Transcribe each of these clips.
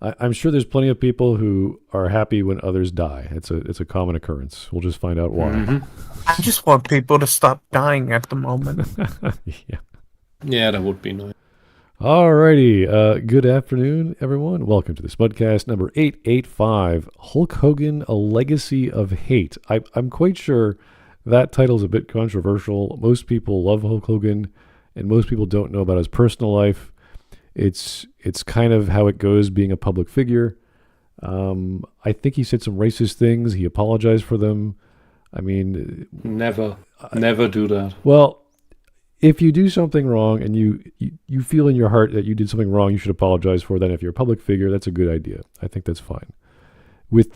I'm sure there's plenty of people who are happy when others die. It's a common occurrence. We'll just find out why. I just want people to stop dying at the moment. Yeah. Yeah, that would be nice. Alrighty. Good afternoon, everyone. Welcome to the Smudcast number 885, Hulk Hogan, A Legacy of Hate. I'm quite sure that title's a bit controversial. Most people love Hulk Hogan, and most people don't know about his personal life. It's kind of how it goes being a public figure. I think he said some racist things. He apologized for them. I mean... Never do that. Well... If you do something wrong and you feel in your heart that you did something wrong, you should apologize for that. If you're a public figure, that's a good idea. I think that's fine.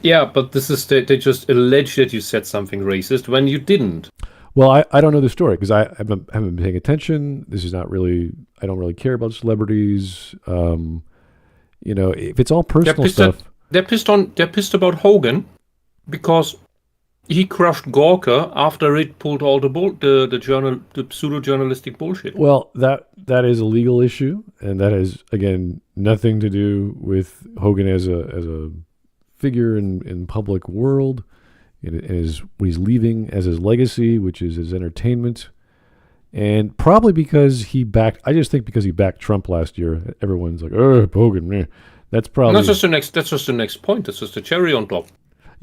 Yeah, but this is they just allege that you said something racist when you didn't. Well, I don't know the story because I haven't been paying attention. This is not really, I don't really care about celebrities. If it's all personal stuff. They're pissed about Hogan because he crushed Gawker after it pulled all the pseudo-journalistic bullshit. Well, that is a legal issue, and that has, again, nothing to do with Hogan as a figure in public world. It is what he's leaving as his legacy, which is his entertainment. And probably because I just think because he backed Trump last year, everyone's like, oh, Hogan, man. That's probably... And that's just the next point. That's just the cherry on top.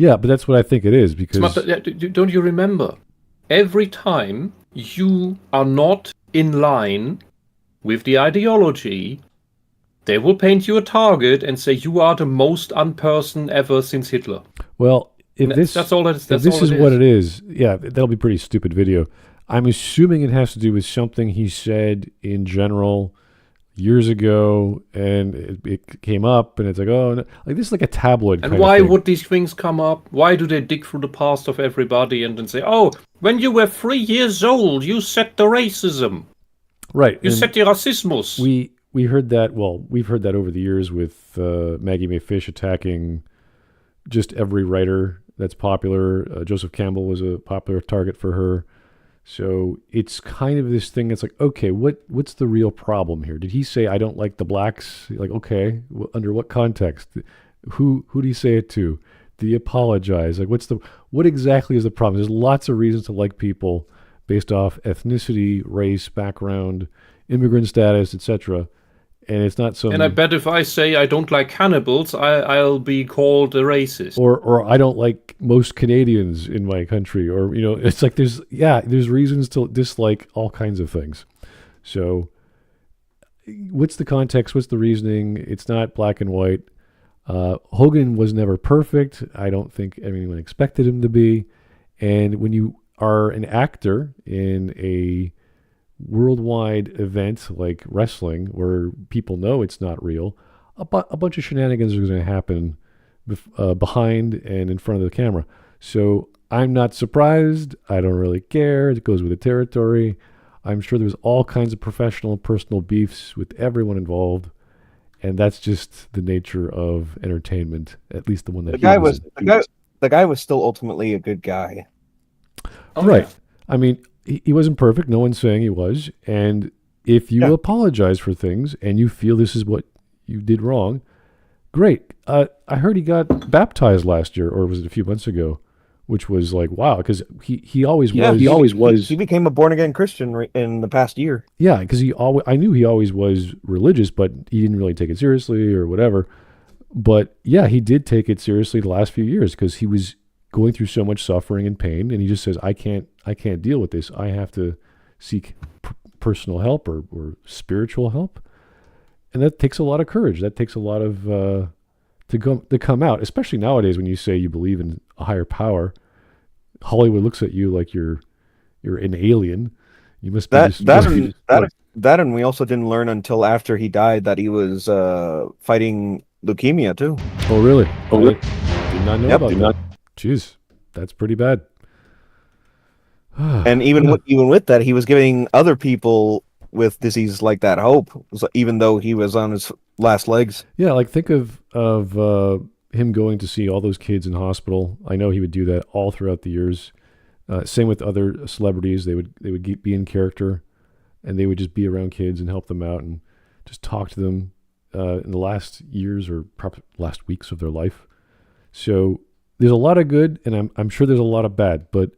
Yeah, but that's what I think it is because... Don't you remember? Every time you are not in line with the ideology, they will paint you a target and say you are the most unperson ever since Hitler. Well, if this is what it is, yeah, that'll be a pretty stupid video. I'm assuming it has to do with something he said in general years ago, and it came up, and it's like, oh, no. Like this is like a tabloid. And why would these things come up? Why do they dig through the past of everybody and then say, oh, when you were 3 years old, you said the racism, right? You said the racismus. We heard that. Well, we've heard that over the years with Maggie Mae Fish attacking just every writer that's popular. Joseph Campbell was a popular target for her. So it's kind of this thing that's like, okay, what's the real problem here? Did he say, I don't like the blacks? Like, okay, under what context? Who did he say it to? Did he apologize? Like, what exactly is the problem? There's lots of reasons to like people based off ethnicity, race, background, immigrant status, etc. And it's not so. And I bet if I say I don't like cannibals, I'll be called a racist. Or I don't like most Canadians in my country. Or it's like there's reasons to dislike all kinds of things. So, what's the context? What's the reasoning? It's not black and white. Hogan was never perfect. I don't think anyone expected him to be. And when you are an actor in a worldwide event like wrestling where people know it's not real, a bunch of shenanigans are going to happen behind and in front of the camera. So I'm not surprised. I don't really care. It goes with the territory. I'm sure there's all kinds of professional and personal beefs with everyone involved, and that's just the nature of entertainment, at least the one that the guy was still ultimately a good guy. Right. Yeah. I mean, he wasn't perfect. No one's saying he was. And if you apologize for things and you feel this is what you did wrong, great. I heard he got baptized last year, or was it a few months ago? Which was like, wow, because he always was. He became a born again Christian in the past year. Yeah, because I knew he always was religious, but he didn't really take it seriously or whatever. But yeah, he did take it seriously the last few years because he was going through so much suffering and pain, and he just says, I can't deal with this. I have to seek personal help or spiritual help, and that takes a lot of courage. That takes a lot of to come out, especially nowadays when you say you believe in a higher power. Hollywood looks at you like you're an alien. You must be that, and we also didn't learn until after he died that he was fighting leukemia too. Oh really? Did not know about that. Jeez, that's pretty bad. And even with that, he was giving other people with disease like that hope, even though he was on his last legs. Yeah, like think of him going to see all those kids in hospital. I know he would do that all throughout the years. Same with other celebrities. They would be in character, and they would just be around kids and help them out and just talk to them. in the last years or probably last weeks of their life. So there's a lot of good, and I'm sure there's a lot of bad, but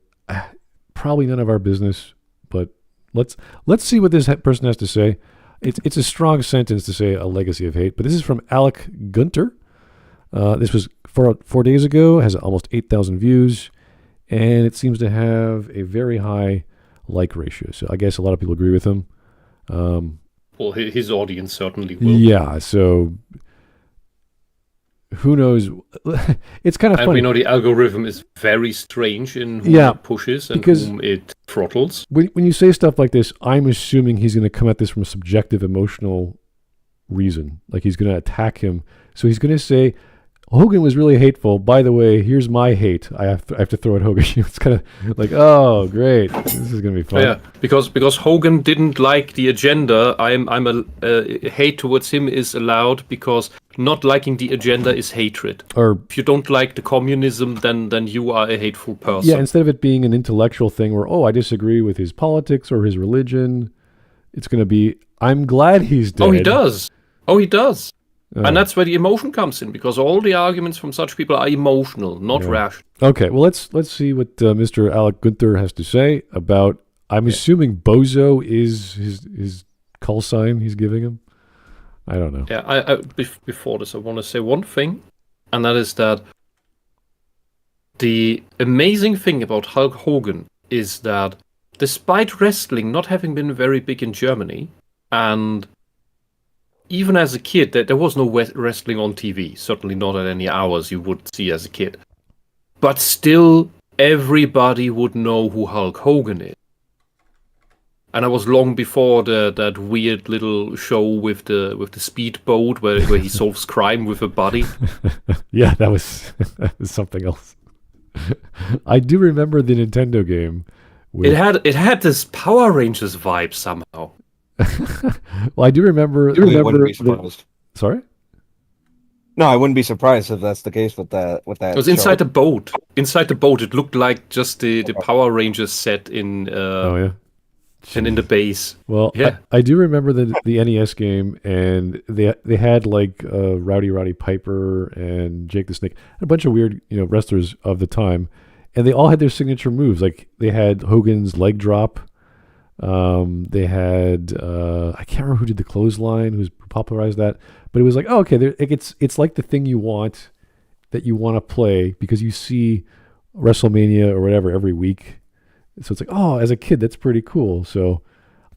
probably none of our business. But let's see what this person has to say. It's a strong sentence to say a legacy of hate, but this is from Alec Gunter. This was 4 days ago, has almost 8,000 views, and it seems to have a very high like ratio. So I guess a lot of people agree with him. Well, his audience certainly will. Yeah, so who knows? It's kind of funny. And we know the algorithm is very strange in whom it pushes and whom it throttles. When you say stuff like this, I'm assuming he's going to come at this from a subjective, emotional reason. Like he's going to attack him. So he's going to say, Hogan was really hateful. By the way, here's my hate. I have to throw at Hogan. It's kind of like, oh, great, this is gonna be fun. Yeah, because Hogan didn't like the agenda. Hate towards him is allowed because not liking the agenda is hatred. Or if you don't like the communism, then you are a hateful person. Yeah, instead of it being an intellectual thing where I disagree with his politics or his religion, it's gonna be I'm glad he's dead. Oh, he does. And that's where the emotion comes in, because all the arguments from such people are emotional, not rational. Okay, well, let's see what Mr. Alec Gunter has to say about, I'm assuming Bozo is his call sign he's giving him. I don't know. Yeah, before this, I want to say one thing, and that is that the amazing thing about Hulk Hogan is that despite wrestling not having been very big in Germany, and even as a kid, there was no wrestling on TV. Certainly not at any hours you would see as a kid. But still, everybody would know who Hulk Hogan is. And that was long before that weird little show with the speedboat where he solves crime with a body. Yeah, that was something else. I do remember the Nintendo game. It had this Power Rangers vibe somehow. Well, I do remember. Wouldn't be surprised. Sorry? No, I wouldn't be surprised if that's the case with that. It was inside the boat. Inside the boat, it looked like just the Power Rangers set in. And in the base. Well, yeah. I do remember the NES game, and they had like Rowdy Piper and Jake the Snake, a bunch of weird wrestlers of the time, and they all had their signature moves. Like they had Hogan's leg drop. They had I can't remember who did the clothesline, who popularized that, but it was like, oh, okay, it's like the thing you want to play because you see WrestleMania or whatever every week. So it's like, oh, as a kid, that's pretty cool. So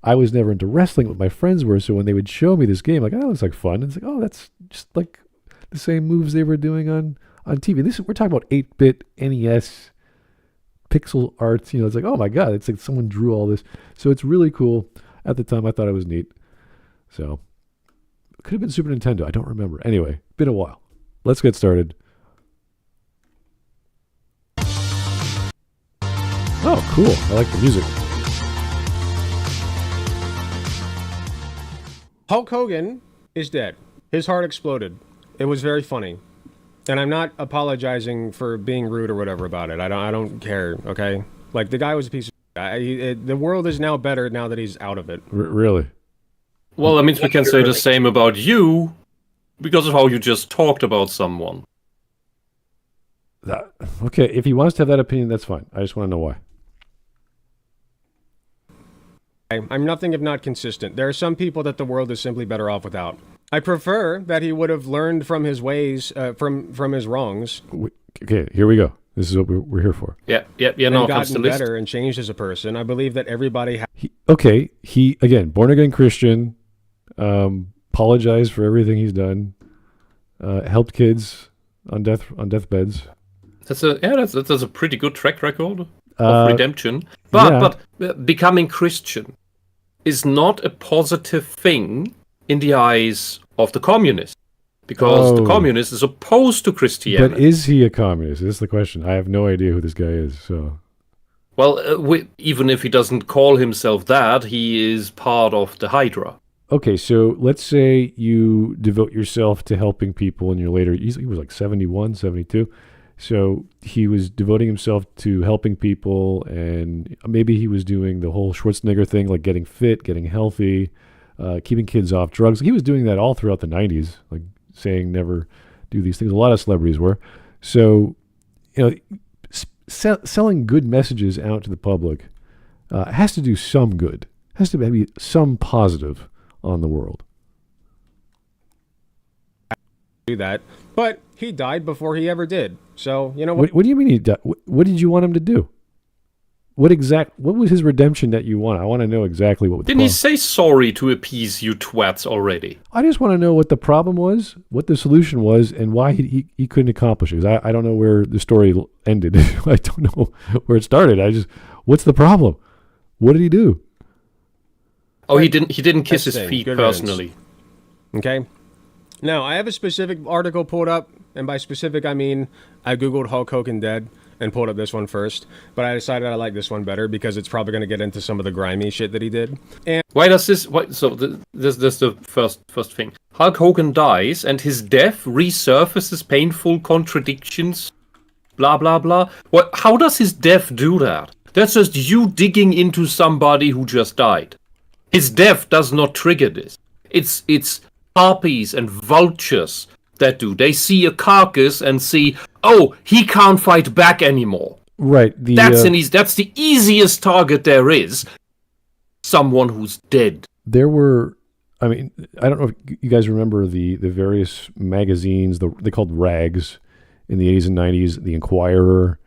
I was never into wrestling, but my friends were. So when they would show me this game, like, oh, it looks like fun. And it's like, oh, that's just like the same moves they were doing on TV. We're talking about 8-bit NES pixel art. It's like, oh my God, it's like someone drew all this. So it's really cool. At the time, I thought it was neat. So it could have been Super Nintendo. I don't remember. Anyway, been a while. Let's get started. Oh, cool. I like the music. Hulk Hogan is dead. His heart exploded. It was very funny. And I'm not apologizing for being rude or whatever about it. I don't care, okay? Like, the guy was a piece of the world is now better now that he's out of it. Really? Well, that means we can say the same about you because of how you just talked about someone. Okay, if he wants to have that opinion, that's fine. I just want to know why. I'm nothing if not consistent. There are some people that the world is simply better off without. I prefer that he would have learned from his ways, from his wrongs. Okay, here we go. This is what we're here for. Yeah. And gotten better and changed as a person. I believe that everybody. He again, born again Christian, apologized for everything he's done, helped kids on deathbeds. That's a pretty good track record of redemption. But becoming Christian is not a positive thing in the eyes of the communist, because the communist is opposed to Christianity. But is he a communist? This is the question. I have no idea who this guy is. So, well, even if he doesn't call himself that, he is part of the Hydra. Okay, so let's say you devote yourself to helping people in your later. He was like 71, 72. So he was devoting himself to helping people, and maybe he was doing the whole Schwarzenegger thing, like getting fit, getting healthy, keeping kids off drugs. He was doing that all throughout the 90s, like saying never do these things. A lot of celebrities were. So, selling good messages out to the public has to do some good, has to be some positive on the world. Do that, but he died before he ever did. So What do you mean he died? What did you want him to do? What was his redemption that you want? I want to know exactly what. Didn't he say sorry to appease you twats already? I just want to know what the problem was, what the solution was, and why he couldn't accomplish it. 'Cause I don't know where the story ended. I don't know where it started. What's the problem? What did he do? Oh, he didn't kiss his That's the thing. feet Good personally. Okay. Now, I have a specific article pulled up, and by specific, I mean I Googled Hulk Hogan dead and pulled up this one first, but I decided I like this one better because it's probably going to get into some of the grimy shit that he did. And Why does this... This is the first thing. Hulk Hogan dies, and his death resurfaces painful contradictions, blah, blah, blah. How does his death do that? That's just you digging into somebody who just died. His death does not trigger this. It's harpies and vultures that do. They see a carcass and see, oh, he can't fight back anymore. Right. That's the easiest target there is. Someone who's dead. There were, I don't know if you guys remember the various magazines, they called rags in the 80s and 90s, the Inquirer,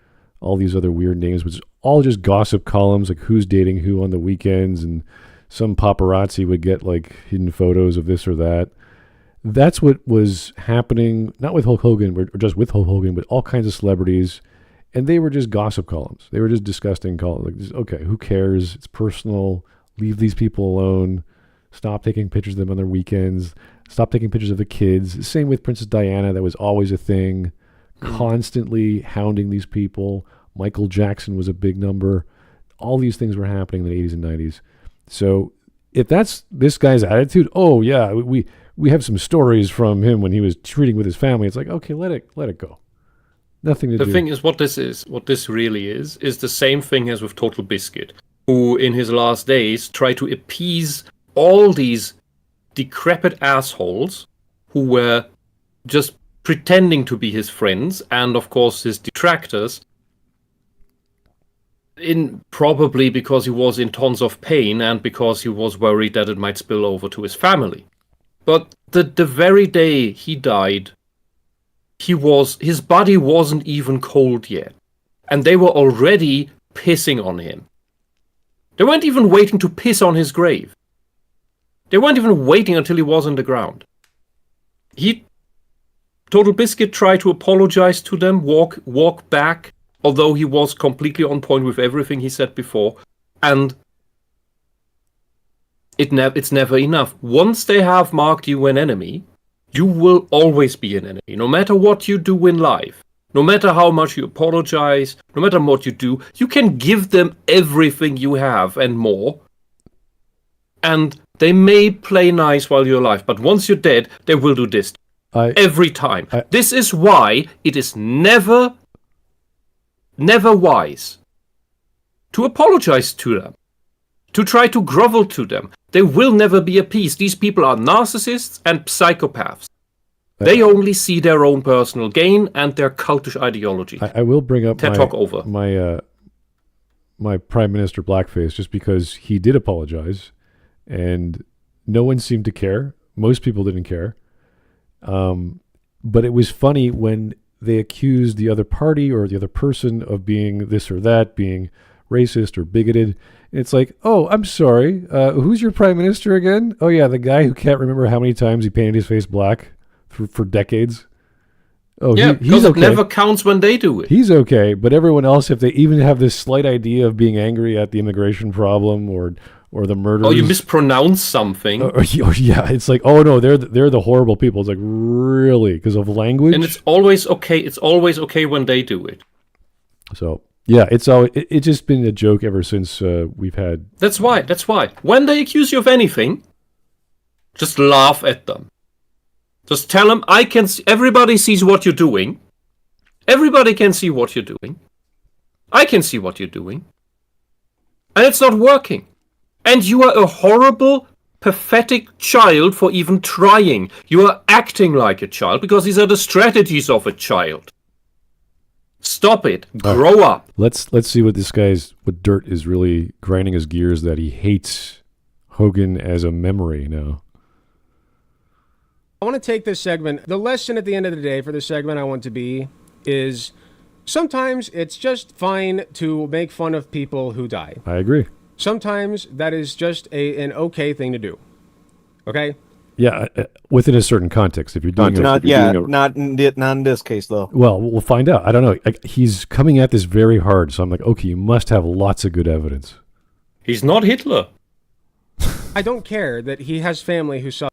all these other weird names, which is all just gossip columns, like who's dating who on the weekends, and some paparazzi would get like hidden photos of this or that. That's what was happening, not with Hulk Hogan, or just with Hulk Hogan, but all kinds of celebrities. And they were just gossip columns. They were just disgusting columns. Like, okay, who cares? It's personal. Leave these people alone. Stop taking pictures of them on their weekends. Stop taking pictures of the kids. Same with Princess Diana. That was always a thing. Constantly hounding these people. Michael Jackson was a big number. All these things were happening in the 80s and 90s. So if that's this guy's attitude, oh yeah, we have some stories from him when he was treating with his family. It's like, okay, let it go. Nothing to do. The thing is, what this really is the same thing as with Total Biscuit, who in his last days tried to appease all these decrepit assholes who were just pretending to be his friends and, of course, his detractors. Probably because he was in tons of pain and because he was worried that it might spill over to his family. But the very day he died, his body wasn't even cold yet. And they were already pissing on him. They weren't even waiting to piss on his grave. They weren't even waiting until he was on the ground. Total Biscuit tried to apologize to them, walk back, although he was completely on point with everything he said before. And it's never enough. Once they have marked you an enemy, you will always be an enemy. No matter what you do in life, no matter how much you apologize, no matter what you do, you can give them everything you have and more. And they may play nice while you're alive, but once you're dead, they will do this. Every time. This is why it is never wise to apologize to them, to try to grovel to them. They will never be appeased. These people are narcissists and psychopaths. They only see their own personal gain and their cultish ideology. I will bring up talk over. my Prime Minister Blackface, just because he did apologize and no one seemed to care. Most people didn't care. But it was funny when they accused the other party or the other person of being this or that, being racist or bigoted. And it's like, oh, I'm sorry. Who's your prime minister again? Oh, yeah, the guy who can't remember how many times he painted his face black for decades. Oh, yeah, he's okay. It never counts when they do it. He's okay, but everyone else, if they even have this slight idea of being angry at the immigration problem or the murders. Oh, you mispronounce something. Yeah, it's like, oh no, they're the horrible people. It's like, really? Because of language? And it's always okay. It's always okay when they do it. So yeah, it's just been a joke ever since we've had. That's why. When they accuse you of anything, just laugh at them. Just tell them, everybody sees what you're doing. Everybody can see what you're doing. I can see what you're doing. And it's not working. And you are a horrible pathetic child for even trying. You are acting like a child because these are the strategies of a child. Stop it. Grow up. Let's see what Dirt is really grinding his gears that he hates Hogan as a memory now. I want to take this segment. The lesson at the end of the day for this segment I want to be is sometimes it's just fine to make fun of people who die. I agree. Sometimes that is just an okay thing to do. Okay? Yeah, within a certain context. If you're doing Not in this case though. Well, we'll find out. I don't know. He's coming at this very hard, so I'm like, okay, you must have lots of good evidence. He's not Hitler. I don't care that he has family who saw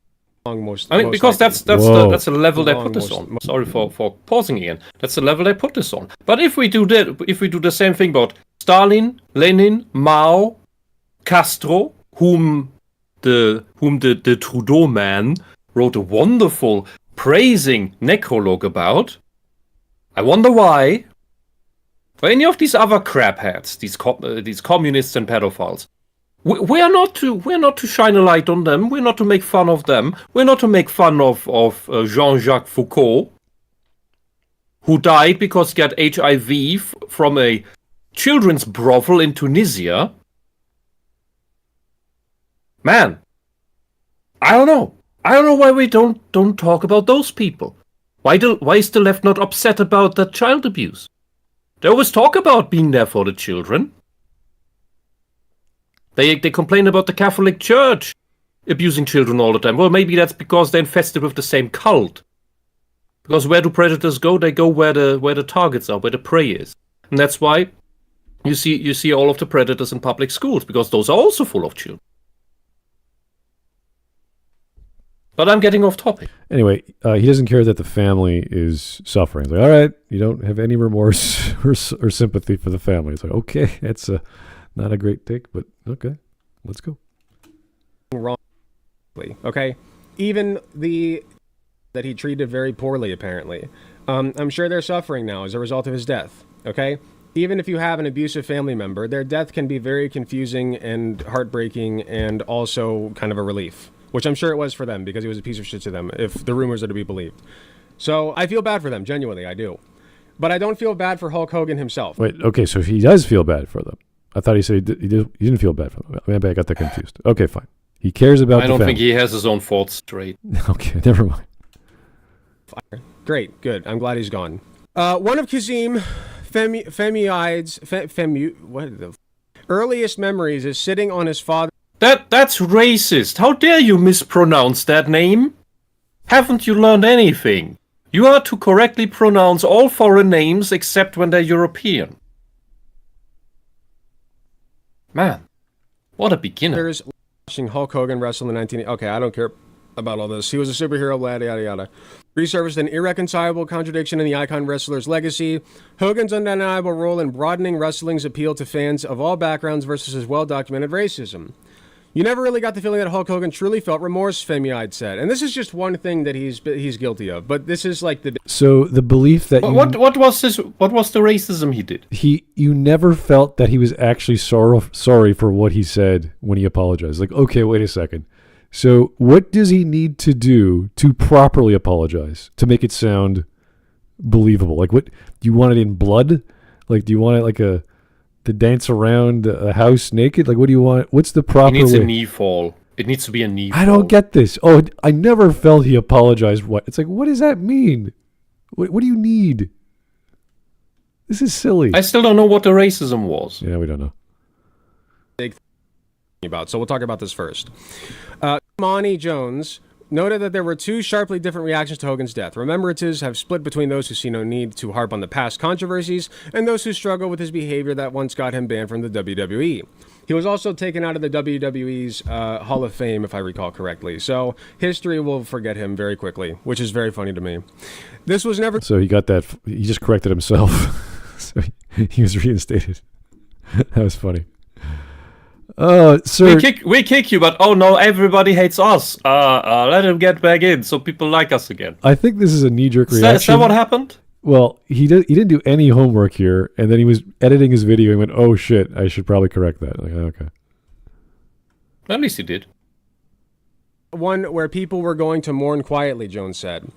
most. I mean, most because likely. that's the level they put this on. Sorry for pausing again. That's the level they put this on. But if we do the same thing about Stalin, Lenin, Mao, Castro, whom the Trudeau man wrote a wonderful praising necrologue about, I wonder why. Or any of these other crapheads, these communists and pedophiles. We're not to shine a light on them. We're not to make fun of them. We're not to make fun of Jean-Jacques Foucault, who died because he got HIV from a children's brothel in Tunisia. Man, I don't know. I don't know why we don't talk about those people. Why is the left not upset about that child abuse? They always talk about being there for the children. They complain about the Catholic Church abusing children all the time. Well, maybe that's because they're infested with the same cult. Because where do predators go? They go where the targets are, where the prey is. And that's why you see all of the predators in public schools, because those are also full of children. But I'm getting off topic. Anyway, he doesn't care that the family is suffering. He's like, all right, you don't have any remorse or sympathy for the family. It's like, okay, that's not a great take, but okay, let's go. Wrongly, okay? Even that he treated very poorly, apparently. I'm sure they're suffering now as a result of his death, okay? Even if you have an abusive family member, their death can be very confusing and heartbreaking and also kind of a relief. Which I'm sure it was for them, because he was a piece of shit to them, if the rumors are to be believed. So I feel bad for them, genuinely, I do. But I don't feel bad for Hulk Hogan himself. Wait, okay, so he does feel bad for them. I thought he said he didn't feel bad for them. Maybe I got that confused. Okay, fine. He cares about the family. I don't think he has his own thoughts straight. Okay, never mind. Great, good. I'm glad he's gone. One of Kazim Femiide's earliest memories is sitting on his father. That's racist. How dare you mispronounce that name? Haven't you learned anything? You are to correctly pronounce all foreign names except when they're European. Man, what a beginner. Watching Hulk Hogan wrestle in 19... Okay, I don't care about all this. He was a superhero, yada, yada, yada. Resurfaced an irreconcilable contradiction in the icon wrestler's legacy. Hogan's undeniable role in broadening wrestling's appeal to fans of all backgrounds versus his well-documented racism. You never really got the feeling that Hulk Hogan truly felt remorse, Femiide said. And this is just one thing that he's guilty of. But this is like the... So the belief that what was this? What was the racism he did? You never felt that he was actually sorry for what he said when he apologized. Like, okay, wait a second. So what does he need to do to properly apologize to make it sound believable? Like, what do you want it in blood? Like, do you want it like to dance around a house naked? Like, what do you want? What's the proper way? He needs a knee fall. It needs to be a knee fall. I don't get this. Oh, I never felt he apologized. What? It's like, what does that mean? What do you need? This is silly. I still don't know what the racism was. Yeah, we don't know. So we'll talk about this first. Monty Jones noted that there were two sharply different reactions to Hogan's death. Remembrances have split between those who see no need to harp on the past controversies and those who struggle with his behavior that once got him banned from the WWE. He was also taken out of the WWE's Hall of Fame, if I recall correctly. So history will forget him very quickly, which is very funny to me. This was never... So he got that... He just corrected himself. So he was reinstated. That was funny. Sir, we kick you, but oh no, everybody hates us. Let him get back in so people like us again. I think this is a knee-jerk reaction. Is that what happened? Well, he didn't do any homework here, and then he was editing his video and went, "Oh shit, I should probably correct that." Like, okay. At least he did. one where people were going to mourn quietly, Jones said.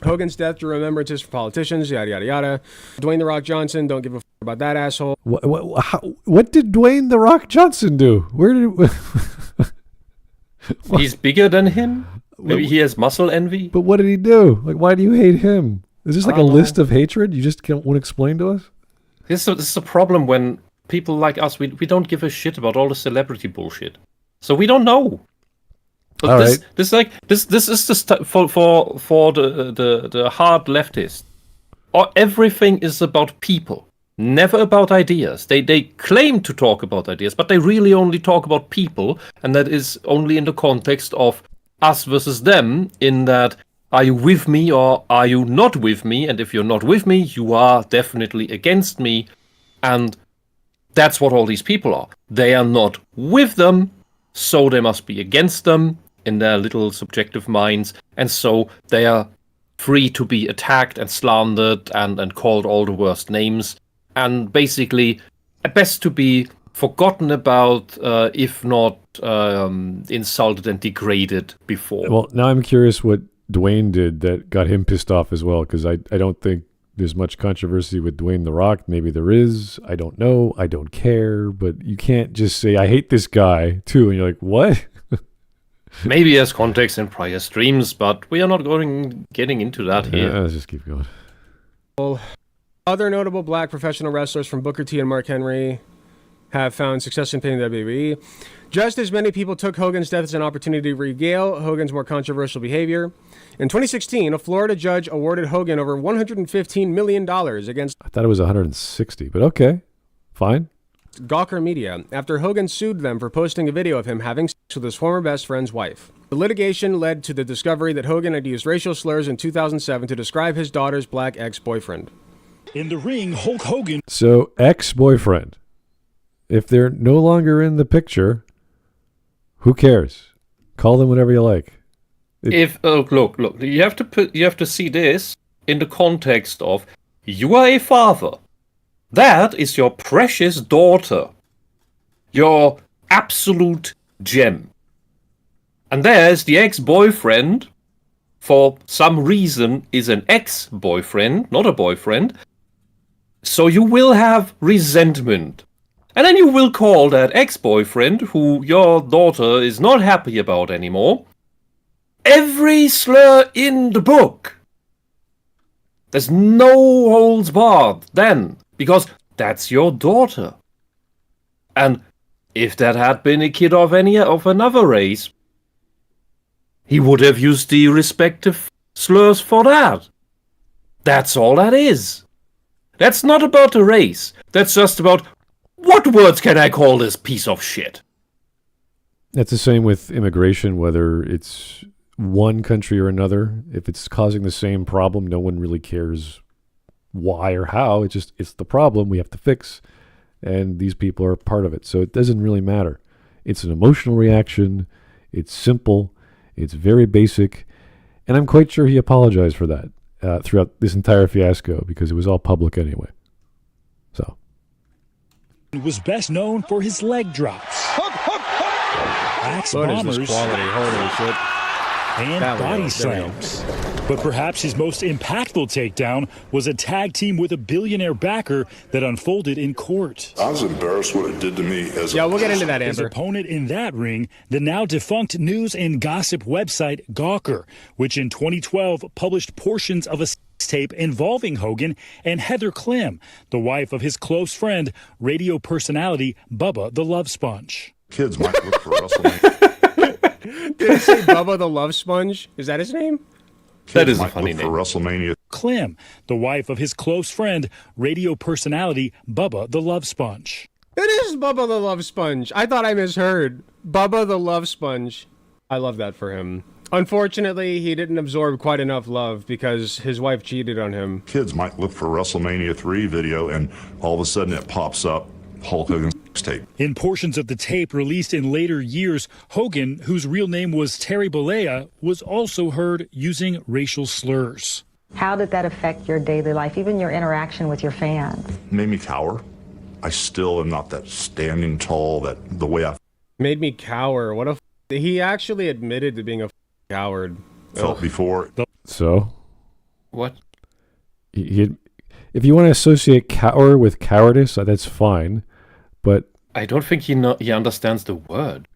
Hogan's death drew remembrances for politicians, yada, yada, yada. Dwayne "The Rock" Johnson, don't give a about that asshole. What did Dwayne "The Rock" Johnson do? Where did... He's bigger than him? Maybe he has muscle envy? But what did he do? Like, why do you hate him? Is this like a list of hatred you just won't explain to us? This is a problem when people like us, we don't give a shit about all the celebrity bullshit. So we don't know. But this is the for the hard leftist. Everything is about people, never about ideas. They claim to talk about ideas, but they really only talk about people, and that is only in the context of us versus them, in that, are you with me or are you not with me? And if you're not with me, you are definitely against me. And that's what all these people are. They are not with them, so they must be against them in their little subjective minds. And so they are free to be attacked and slandered and called all the worst names. And basically, best to be forgotten about, if not insulted and degraded before. Well, now I'm curious what Dwayne did that got him pissed off as well, because I don't think there's much controversy with Dwayne "The Rock." Maybe there is. I don't know. I don't care. But you can't just say, I hate this guy, too. And you're like, what? Maybe as context in prior streams, but we are not getting into that here. Let's just keep going. Well, other notable black professional wrestlers from Booker T and Mark Henry have found success in pinning WWE. Just as many people took Hogan's death as an opportunity to regale Hogan's more controversial behavior. In 2016, a Florida judge awarded Hogan over $115 million against... I thought it was 160, but okay. Fine. Gawker Media, after Hogan sued them for posting a video of him having sex with his former best friend's wife. The litigation led to the discovery that Hogan had used racial slurs in 2007 to describe his daughter's black ex-boyfriend. In the ring, Hulk Hogan... So, ex-boyfriend. If they're no longer in the picture, who cares? Call them whatever you like. Look, you have to see this in the context of, you are a father. That is your precious daughter. Your absolute gem. And there's the ex-boyfriend, for some reason is an ex-boyfriend, not a boyfriend. So you will have resentment. And then you will call that ex-boyfriend, who your daughter is not happy about anymore, every slur in the book. There's no holds barred then, because that's your daughter. And if that had been a kid of another race, he would have used the respective slurs for that. That's all that is. That's not about the race. That's just about, what words can I call this piece of shit? That's the same with immigration, whether it's one country or another. If it's causing the same problem, no one really cares why or how. It's the problem we have to fix, and these people are part of it. So it doesn't really matter. It's an emotional reaction. It's simple. It's very basic. And I'm quite sure he apologized for that throughout this entire fiasco, because it was all public anyway. So. Was best known for his leg drops. Axe bombers. Quality? Holy shit. And body slams. But perhaps his most impactful takedown was a tag team with a billionaire backer that unfolded in court. I was embarrassed what it did to me as we'll get into that, His Amber. opponent in that ring, the now defunct news and gossip website Gawker, which in 2012 published portions of a tape involving Hogan and Heather Clem, the wife of his close friend, radio personality Bubba the Love Sponge. kids might look for WrestleMania. Did it say Bubba the Love Sponge? Is that his name? That is Kids a might funny look name. for WrestleMania. Clem, the wife of his close friend, radio personality Bubba the Love Sponge. It is Bubba the Love Sponge. I thought I misheard. Bubba the Love Sponge. I love that for him. Unfortunately, he didn't absorb quite enough love because his wife cheated on him. Kids might look for WrestleMania 3 video and all of a sudden it pops up Hulk Hogan's tape. In portions of the tape released in later years, Hogan, whose real name was Terry Bollea, was also heard using racial slurs. How did that affect your daily life, even your interaction with your fans? Made me cower. I still am not that standing tall, that the way I Made me cower. What a He actually admitted to being a coward. Felt before. So What? if you want to associate coward with cowardice, that's fine. But I don't think he understands the word.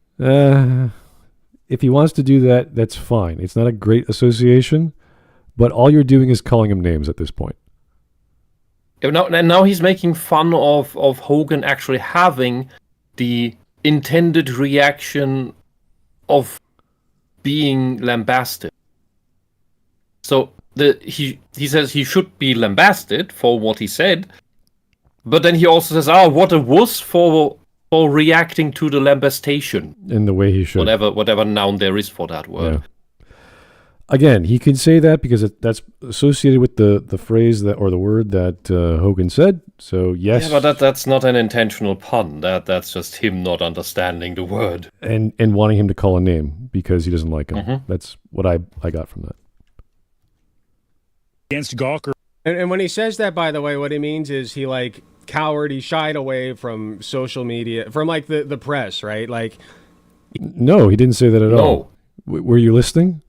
if he wants to do that, that's fine. It's not a great association, but all you're doing is calling him names at this point. Now he's making fun of Hogan actually having the intended reaction of being lambasted. So he says he should be lambasted for what he said, but then he also says, what a wuss for reacting to the lambastation. In the way he should. Whatever noun there is for that word. Yeah. Again, he can say that because that's associated with the phrase that or the word that Hogan said. So yes. Yeah, but that's not an intentional pun. That's just him not understanding the word. And wanting him to call a name because he doesn't like him. Mm-hmm. That's what I got from that. Against Gawker. And when he says that, by the way, what he means is he coward. He shied away from social media, from the press, right? No, he didn't say that at all. Were you listening?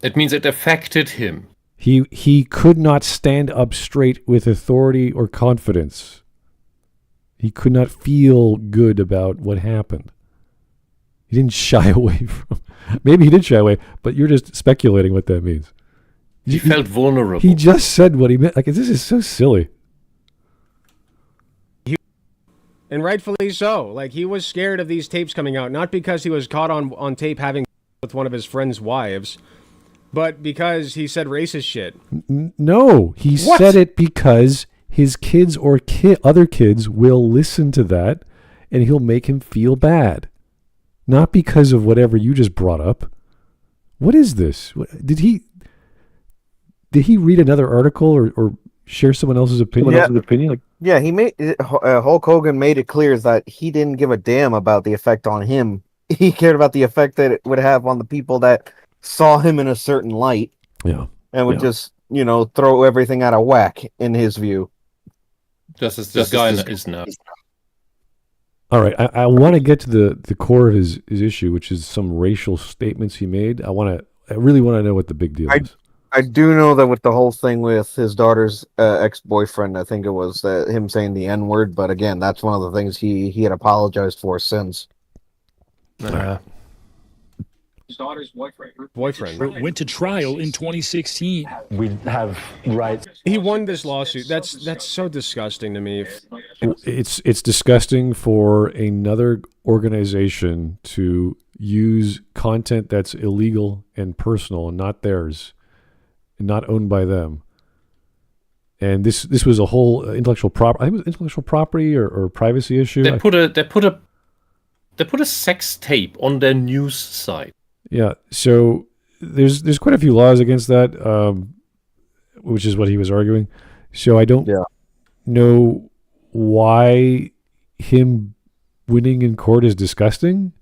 It means it affected him. He could not stand up straight with authority or confidence. He could not feel good about what happened. He didn't shy away from. Maybe he did shy away, but you're just speculating what that means. He felt vulnerable. He just said what he meant. This is so silly. And rightfully so. He was scared of these tapes coming out, not because he was caught on tape having with one of his friend's wives, but because he said racist shit. No, he said it because his kids or other kids will listen to that, and he'll make him feel bad. Not because of whatever you just brought up. What is this? Did he read another article or share someone else's opinion? Yeah, he made Hulk Hogan made it clear that he didn't give a damn about the effect on him. He cared about the effect that it would have on the people that saw him in a certain light. Yeah. And would just, throw everything out of whack in his view. Just as this guy is now. All right, I want to get to the core of his issue, which is some racial statements he made. I really want to know what the big deal is. I do know that with the whole thing with his daughter's ex-boyfriend, I think it was him saying the N-word, but again, that's one of the things he had apologized for since. His daughter's boyfriend went to trial in 2016. We have rights. He won this lawsuit. That's so disgusting to me. It's disgusting for another organization to use content that's illegal and personal and not theirs, and not owned by them. And this was a whole intellectual property. I think it was intellectual property or privacy issue. They put a sex tape on their news site. Yeah, so there's quite a few laws against that, which is what he was arguing. So I don't know why him winning in court is disgusting.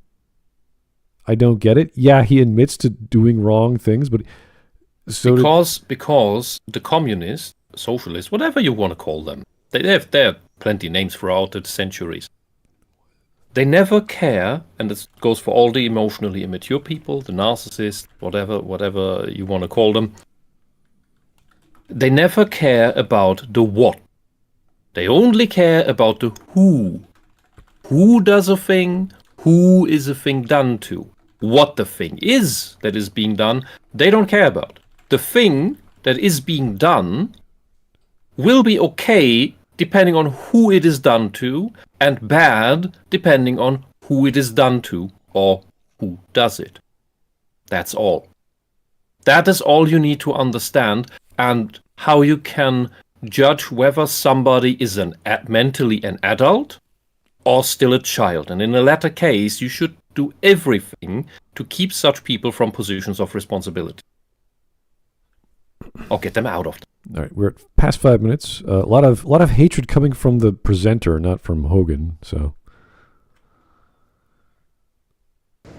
I don't get it. Yeah, he admits to doing wrong things, but because the communists, socialists, whatever you want to call them, there are plenty names throughout the centuries. They never care, and this goes for all the emotionally immature people, the narcissists, whatever you want to call them. They never care about the what. They only care about the who. Who does a thing? Who is a thing done to? What the thing is that is being done, they don't care about. The thing that is being done will be okay depending on who it is done to, and bad depending on who it is done to or who does it. That's all. That is all you need to understand, and how you can judge whether somebody is mentally an adult or still a child. And in the latter case, you should do everything to keep such people from positions of responsibility. Or get them out of them. All right, we're at past 5 minutes. A lot of hatred coming from the presenter, not from Hogan. So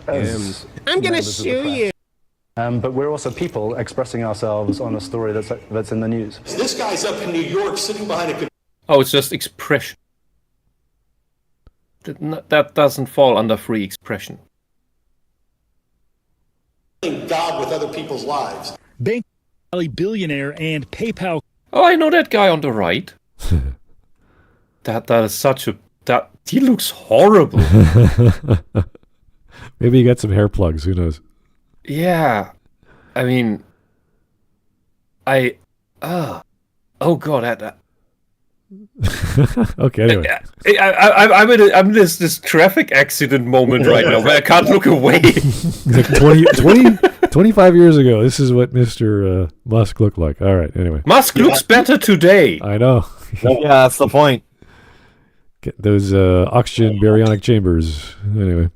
I'm gonna sue you. But we're also people expressing ourselves on a story that's in the news. This guy's up in New York sitting behind a... Oh, it's just expression. That doesn't fall under free expression. God with other people's lives. Bank Valley billionaire and PayPal. Oh, I know that guy on the right. that is such a he looks horrible. Maybe he got some hair plugs. Who knows? Yeah, I mean, oh god, that. Okay, anyway. I'm in this traffic accident moment right now where I can't look away. Like 25 years ago, this is what Mr. Musk looked like. All right, anyway. Musk looks better today. I know. Yeah, that's the point. Get those oxygen baryonic chambers. Anyway.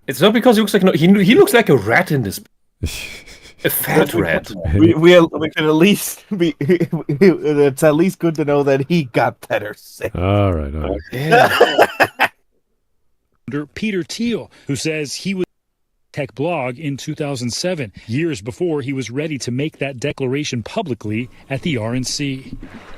It's not because he looks like he looks like a rat in this. A fat rat. We can at least be. It's at least good to know that he got better sick. All right. Yeah. Peter Thiel, who says he was tech blog in 2007, years before he was ready to make that declaration publicly at the RNC.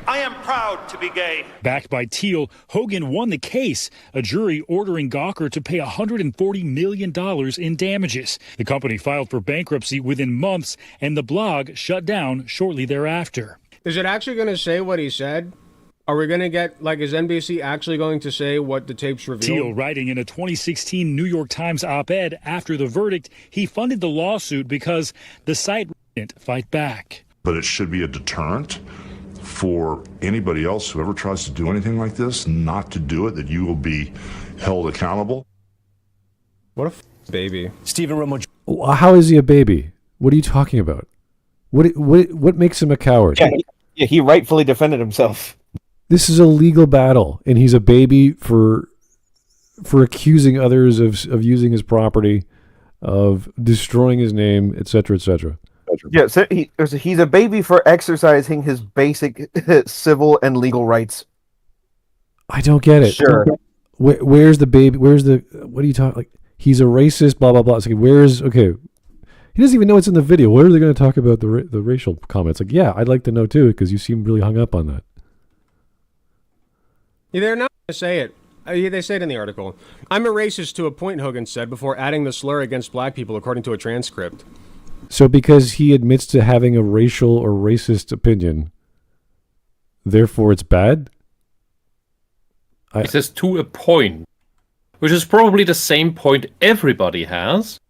I am proud to be gay. Backed by Thiel, Hogan won the case, a jury ordering Gawker to pay $140 million in damages. The company filed for bankruptcy within months, and the blog shut down shortly thereafter. Is it actually going to say what he said? Are we going to get, is NBC actually going to say what the tapes revealed? Thiel, writing in a 2016 New York Times op-ed after the verdict, he funded the lawsuit because the site didn't fight back. But it should be a deterrent for anybody else who ever tries to do anything like this, not to do it, that you will be held accountable. What a baby. Stephen Romo. How is he a baby? What are you talking about? What makes him a coward? Yeah, he rightfully defended himself. This is a legal battle, and he's a baby for accusing others of using his property, of destroying his name, etc., etc. Yeah, so he's a baby for exercising his basic civil and legal rights. I don't get it. Sure. Where's the baby? What are you talking? Like, he's a racist. Blah blah blah. It's like, okay? He doesn't even know what's in the video. Where are they going to talk about the racial comments? Like, yeah, I'd like to know too, because you seem really hung up on that. They're not going to say it. They say it in the article. I'm a racist to a point, Hogan said, before adding the slur against black people, according to a transcript. So because he admits to having a racial or racist opinion, therefore it's bad? It says to a point, which is probably the same point everybody has,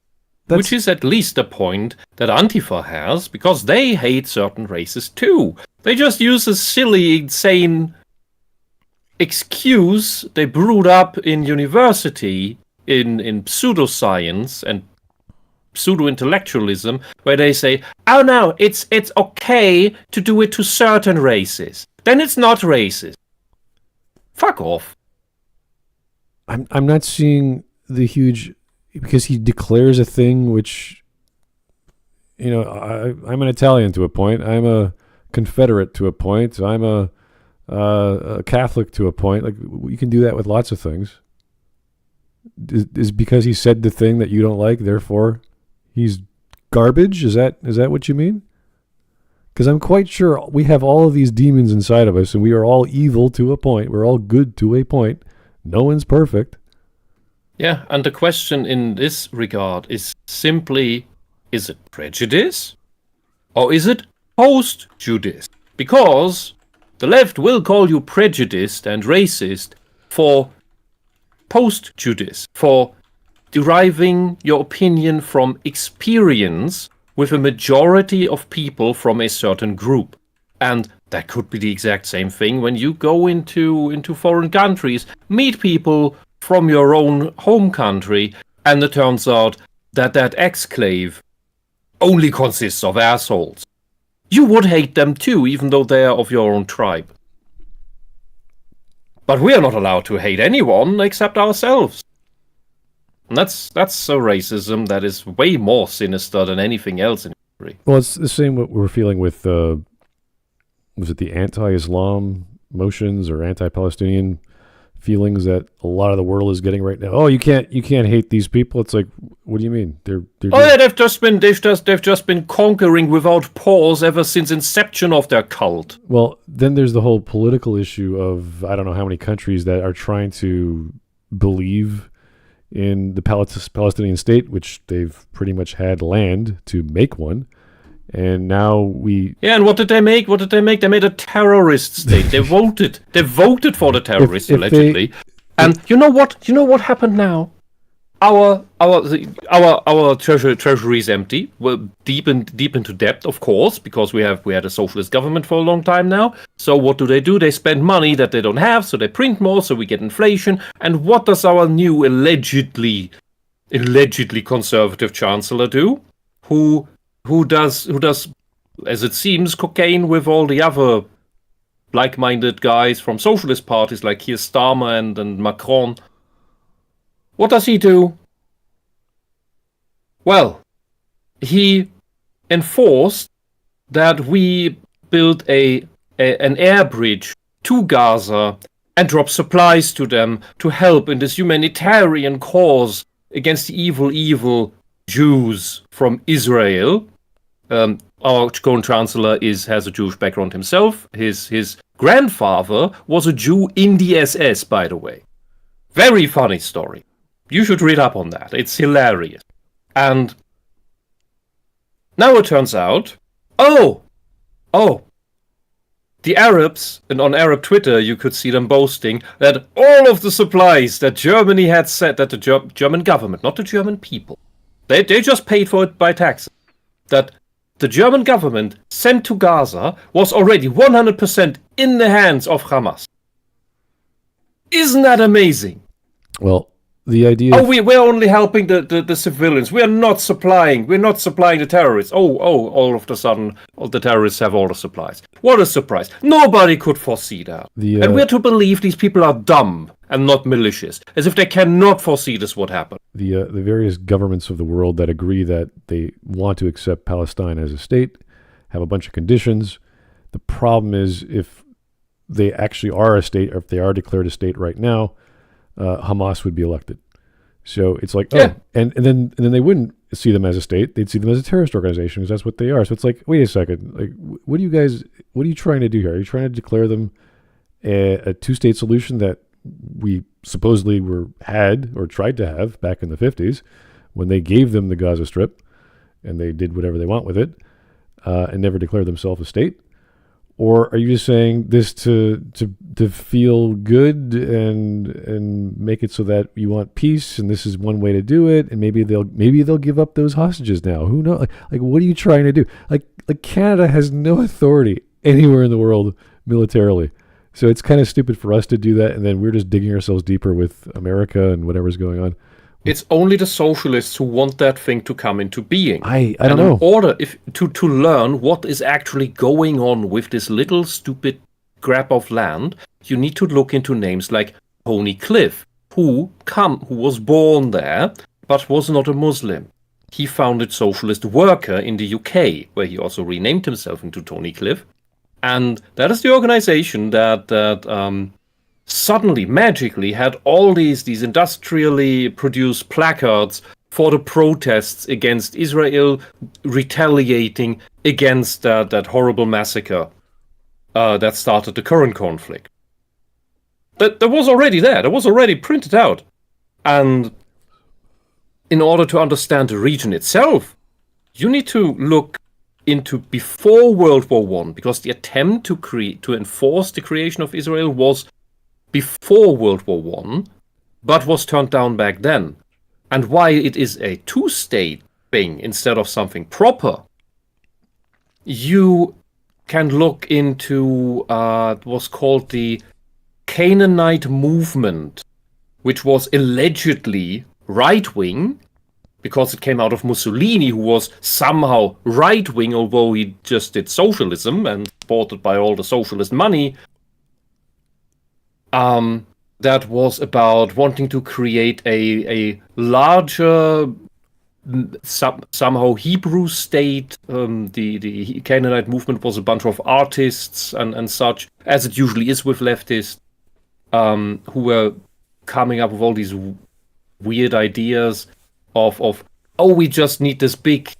which is at least a point that Antifa has, because they hate certain races too. They just use a silly, insane excuse they brewed up in university in pseudoscience and pseudo-intellectualism, where they say, oh no, it's okay to do it to certain races. Then it's not racist. Fuck off. I'm not seeing the huge, because he declares a thing which, I'm an Italian to a point. I'm a Confederate to a point. I'm a Catholic to a point. Like, you can do that with lots of things. Is because he said the thing that you don't like, therefore he's garbage? Is that what you mean? Because I'm quite sure we have all of these demons inside of us, and we are all evil to a point. We're all good to a point. No one's perfect. Yeah, and the question in this regard is simply, is it prejudice? Or is it post-judice? Because the left will call you prejudiced and racist for post-judice, for deriving your opinion from experience with a majority of people from a certain group. And that could be the exact same thing when you go into foreign countries, meet people from your own home country, and it turns out that exclave only consists of assholes. You would hate them too, even though they are of your own tribe. But we are not allowed to hate anyone except ourselves. And that's a racism that is way more sinister than anything else in history. Well, it's the same what we're feeling with, was it the anti-Islam motions or anti-Palestinian feelings that a lot of the world is getting right now? Oh, you can't hate these people. It's like, what do you mean? They've just been conquering without pause ever since inception of their cult. Well, then there's the whole political issue of, I don't know how many countries that are trying to believe in the Palestinian state, which they've pretty much had land to make one. And now and what did they make? They made a terrorist state. They voted for the terrorists, allegedly. And you know what happened now? Our treasury is empty. We're deep into debt, of course, because we had a socialist government for a long time now. So what do? They spend money that they don't have, so they print more, so we get inflation. And what does our new allegedly conservative chancellor do? Who does, as it seems, cocaine with all the other like-minded guys from socialist parties like Keir Starmer and Macron? What does he do? Well, he enforced that we build an air bridge to Gaza and drop supplies to them to help in this humanitarian cause against the evil Jews from Israel. Our current chancellor has a Jewish background himself. His grandfather was a Jew in the SS, by the way. Very funny story. You should read up on that. It's hilarious. And now it turns out, the Arabs, and on Arab Twitter you could see them boasting that all of the supplies that Germany had sent, that the German government, not the German people, they just paid for it by taxes, that the German government sent to Gaza was already 100% in the hands of Hamas. Isn't that amazing? Well, the idea. We're only helping the civilians. We're not supplying the terrorists. All of a sudden, all the terrorists have all the supplies. What a surprise! Nobody could foresee that. And we're to believe these people are dumb and not malicious, as if they cannot foresee this would happen. The various governments of the world that agree that they want to accept Palestine as a state have a bunch of conditions. The problem is if they actually are a state, or if they are declared a state right now, Hamas would be elected. So it's like, and then they wouldn't see them as a state. They'd see them as a terrorist organization, because that's what they are. So it's like, wait a second, like, what are you trying to do here? Are you trying to declare them a two-state solution that we supposedly had or tried to have back in the 50s when they gave them the Gaza Strip and they did whatever they want with it and never declared themselves a state? Or are you just saying this to feel good and make it so that you want peace, and this is one way to do it, and maybe they'll give up those hostages now? Who knows? Like what are you trying to do? Like Canada has no authority anywhere in the world militarily, so it's kind of stupid for us to do that, and then we're just digging ourselves deeper with America and whatever's going on. It's only the socialists who want that thing to come into being. I don't know. In order to learn what is actually going on with this little stupid grab of land, you need to look into names like Tony Cliff, who was born there but was not a Muslim. He founded Socialist Worker in the UK, where he also renamed himself into Tony Cliff, and that is the organization that suddenly, magically, had all these industrially produced placards for the protests against Israel retaliating against that horrible massacre that started the current conflict. That was already there. That was already printed out. And in order to understand the region itself, you need to look into before World War I, because the attempt to enforce the creation of Israel was before World War I, but was turned down back then. And why it is a two-state thing instead of something proper, you can look into what's called the Canaanite movement, which was allegedly right-wing, because it came out of Mussolini, who was somehow right-wing, although he just did socialism and supported by all the socialist money. That was about wanting to create a larger, somehow Hebrew state. The Canaanite movement was a bunch of artists and such, as it usually is with leftists, who were coming up with all these weird ideas of we just need this big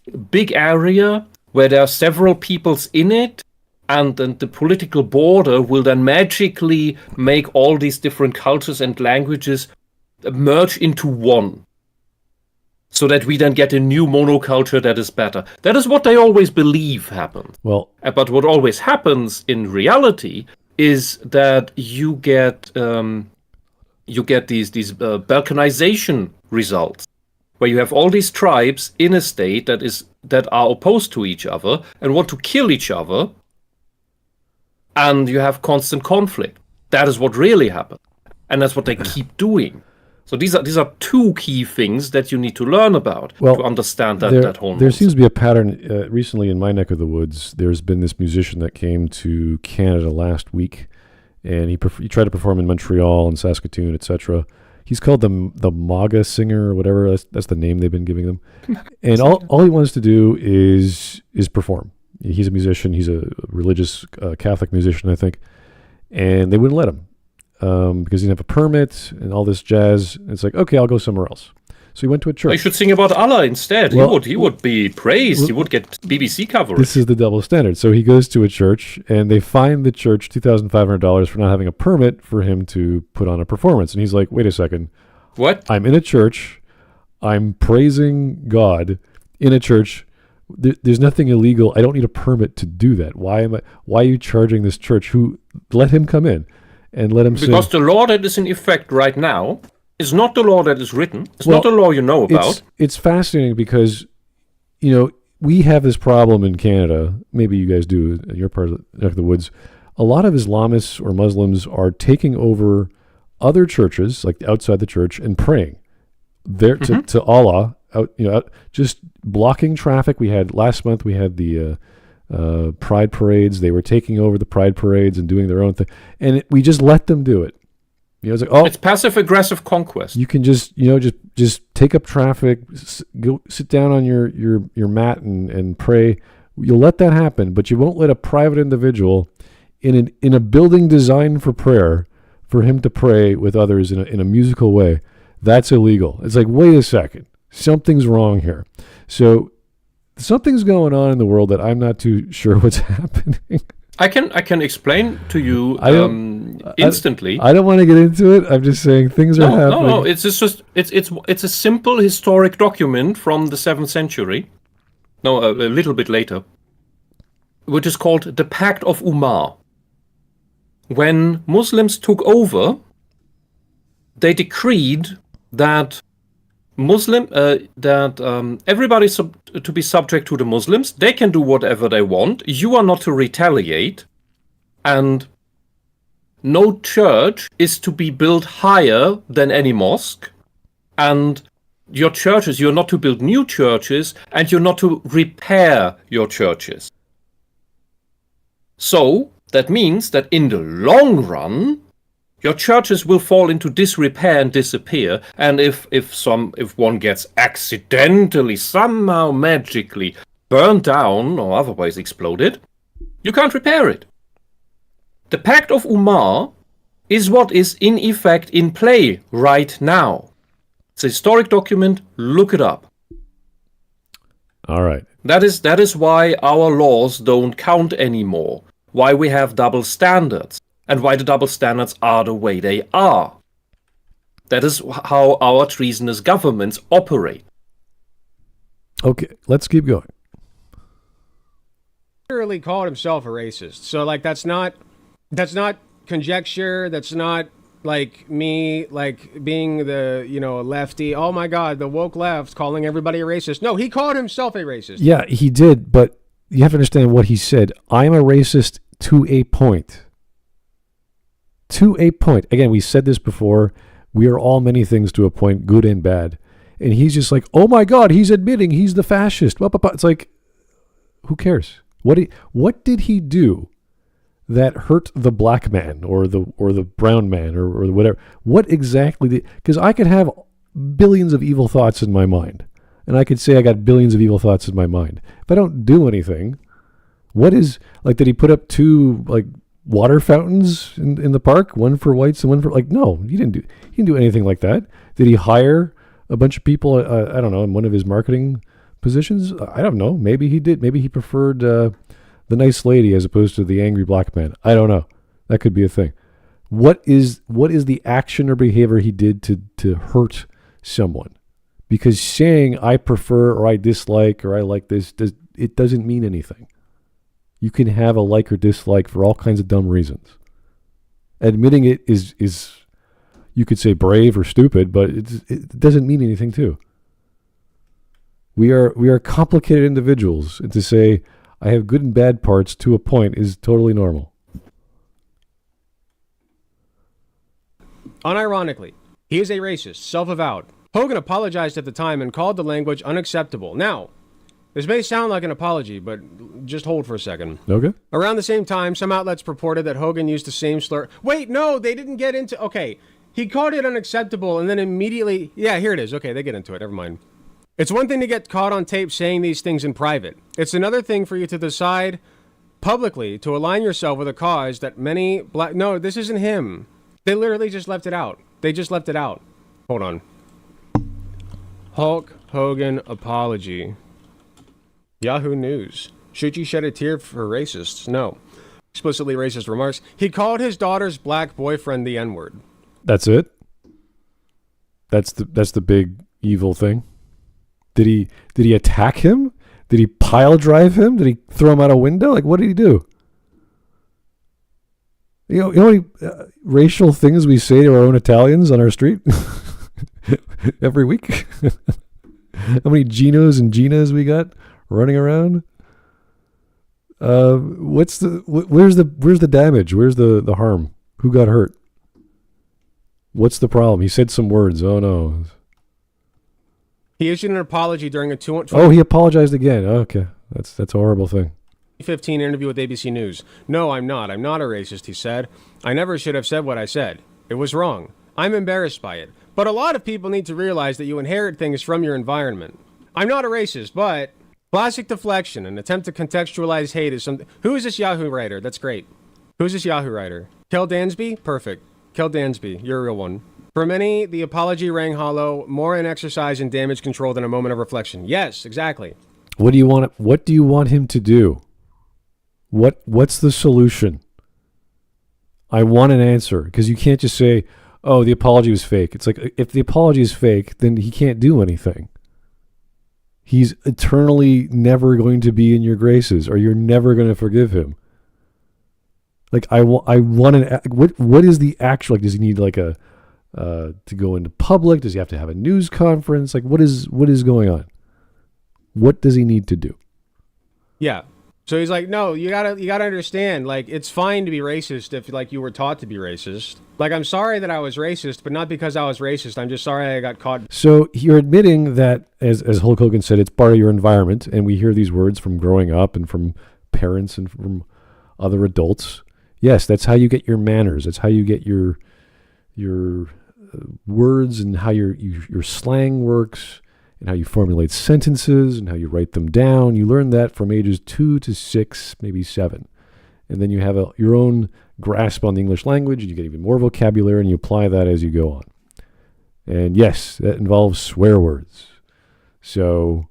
area where there are several peoples in it, and then the political border will then magically make all these different cultures and languages merge into one, so that we then get a new monoculture that is better. That is what they always believe happens. Well, but what always happens in reality is that you get these balkanization results, where you have all these tribes in a state that are opposed to each other and want to kill each other, and you have constant conflict. That is what really happens, and that's what they keep doing. So these are two key things that you need to learn about to understand that whole. There seems to be a pattern recently in my neck of the woods. There's been this musician that came to Canada last week, and he tried to perform in Montreal and Saskatoon, etc. He's called the MAGA singer or whatever. That's the name they've been giving them. And all he wants to do is perform. He's a musician. He's a religious Catholic musician, I think. And they wouldn't let him because he didn't have a permit and all this jazz. And it's like, okay, I'll go somewhere else. So he went to a church. You should sing about Allah instead. Well, he would be praised. He would get BBC coverage. This is the double standard. So he goes to a church, and they fine the church $2,500 for not having a permit for him to put on a performance. And he's like, wait a second. What? I'm in a church. I'm praising God in a church. There's nothing illegal. I don't need a permit to do that. Why are you charging this church who let him come in and let him sing? Because the law that is in effect right now is not the law that is written. It's not the law you know about. It's fascinating because, we have this problem in Canada. Maybe you guys do in your part of the neck of the woods. A lot of Islamists or Muslims are taking over other churches, like outside the church, and praying there to Allah. Out, just blocking traffic. Last month we had the pride parades. They were taking over the pride parades and doing their own thing, and we just let them do it. It's like, it's passive aggressive conquest. You can just take up traffic, go sit down on your mat and pray. You'll let that happen, but you won't let a private individual in a building designed for prayer for him to pray with others in a musical way. That's illegal. It's like, wait a second. Something's wrong here. So something's going on in the world that I'm not too sure what's happening. I can explain to you instantly. I don't want to get into it. I'm just saying things are happening. No. It's a simple historic document from the 7th century. No, a little bit later, which is called the Pact of Umar. When Muslims took over, they decreed that everybody to be subject to the Muslims. They can do whatever they want. You are not to retaliate, and no church is to be built higher than any mosque. And your churches, you're not to build new churches, and you're not to repair your churches. So that means that in the long run, your churches will fall into disrepair and disappear, and if one gets accidentally, somehow magically burned down or otherwise exploded, you can't repair it. The Pact of Umar is what is in effect in play right now. It's a historic document, look it up. All right. That is why our laws don't count anymore, why we have double standards. And why the double standards are the way they are. That is how our treasonous governments operate. Okay, let's keep going. Literally called himself a racist. So that's not conjecture. That's not like me being the a lefty. Oh my God, the woke left calling everybody a racist. No, he called himself a racist. Yeah, he did, but you have to understand what he said. I'm a racist to a point. To a point. Again, we said this before. We are all many things to a point, good and bad. And he's just like, oh my God, he's admitting he's the fascist. It's like, who cares? What did he do that hurt the black man or the brown man or whatever? What exactly? Because I could have billions of evil thoughts in my mind, and I could say I got billions of evil thoughts in my mind. If I don't do anything, did he put up two water fountains in the park, one for whites and one for no, he didn't do anything like that. Did he hire a bunch of people? I don't know, in one of his marketing positions. I don't know. Maybe he did. Maybe he preferred the nice lady as opposed to the angry black man. I don't know. That could be a thing. What is the action or behavior he did to hurt someone? Because saying I prefer or I dislike or I like this, it doesn't mean anything. You can have a like or dislike for all kinds of dumb reasons. Admitting it is you could say brave or stupid, but it doesn't mean anything too. We are complicated individuals, and to say I have good and bad parts to a point is totally normal. Unironically, he is a racist, self-avowed. Hogan apologized at the time and called the language unacceptable. Now, this may sound like an apology, but just hold for a second. Okay. Around the same time, some outlets purported that Hogan used the same slur. Wait, no, they didn't get into... Okay, he called it unacceptable and then immediately... Yeah, here it is. Okay, they get into it. Never mind. It's one thing to get caught on tape saying these things in private. It's another thing for you to decide publicly to align yourself with a cause that many black... No, this isn't him. They literally just left it out. They just left it out. Hold on. Hulk Hogan apology. Yahoo News. Should you shed a tear for racists? No. Explicitly racist remarks. He called his daughter's black boyfriend the N-word. That's it? That's the big evil thing? Did he attack him? Did he pile drive him? Did he throw him out a window? Like, what did he do? You know how many racial things we say to our own Italians on our street every week? How many Ginos and Ginas we got running around? Where's the damage? Where's the harm? Who got hurt? What's the problem? He said some words. Oh no. He issued an apology during a he apologized again. Okay, that's a horrible thing. 2015 interview with ABC News. No, I'm not. I'm not a racist, he said. I never should have said what I said. It was wrong. I'm embarrassed by it. But a lot of people need to realize that you inherit things from your environment. I'm not a racist, but classic deflection, an attempt to contextualize hate is something... Who is this Yahoo writer? That's great. Who's this Yahoo writer? Kel Dansby? Perfect. Kel Dansby, you're a real one. For many, the apology rang hollow, more an exercise in damage control than a moment of reflection. Yes, exactly. What do you want him to do? What's the solution? I want an answer, because you can't just say, oh, the apology was fake. It's like, if the apology is fake, then he can't do anything. He's eternally never going to be in your graces, or you're never going to forgive him. Like, I want an, what is the actual, like, does he need like a, to go into public? Does he have to have a news conference? Like, what is going on? What does he need to do? Yeah. So he's like, no, you gotta understand, like, it's fine to be racist if, like, you were taught to be racist. Like, I'm sorry that I was racist, but not because I was racist. I'm just sorry I got caught. So you're admitting that, as Hulk Hogan said, it's part of your environment, and we hear these words from growing up and from parents and from other adults. Yes, that's how you get your manners. That's how you get your words and how your slang works. And how you formulate sentences and how you write them down. You learn that from ages 2 to 6, maybe 7. And then you have your own grasp on the English language, and you get even more vocabulary, and you apply that as you go on. And yes, that involves swear words. So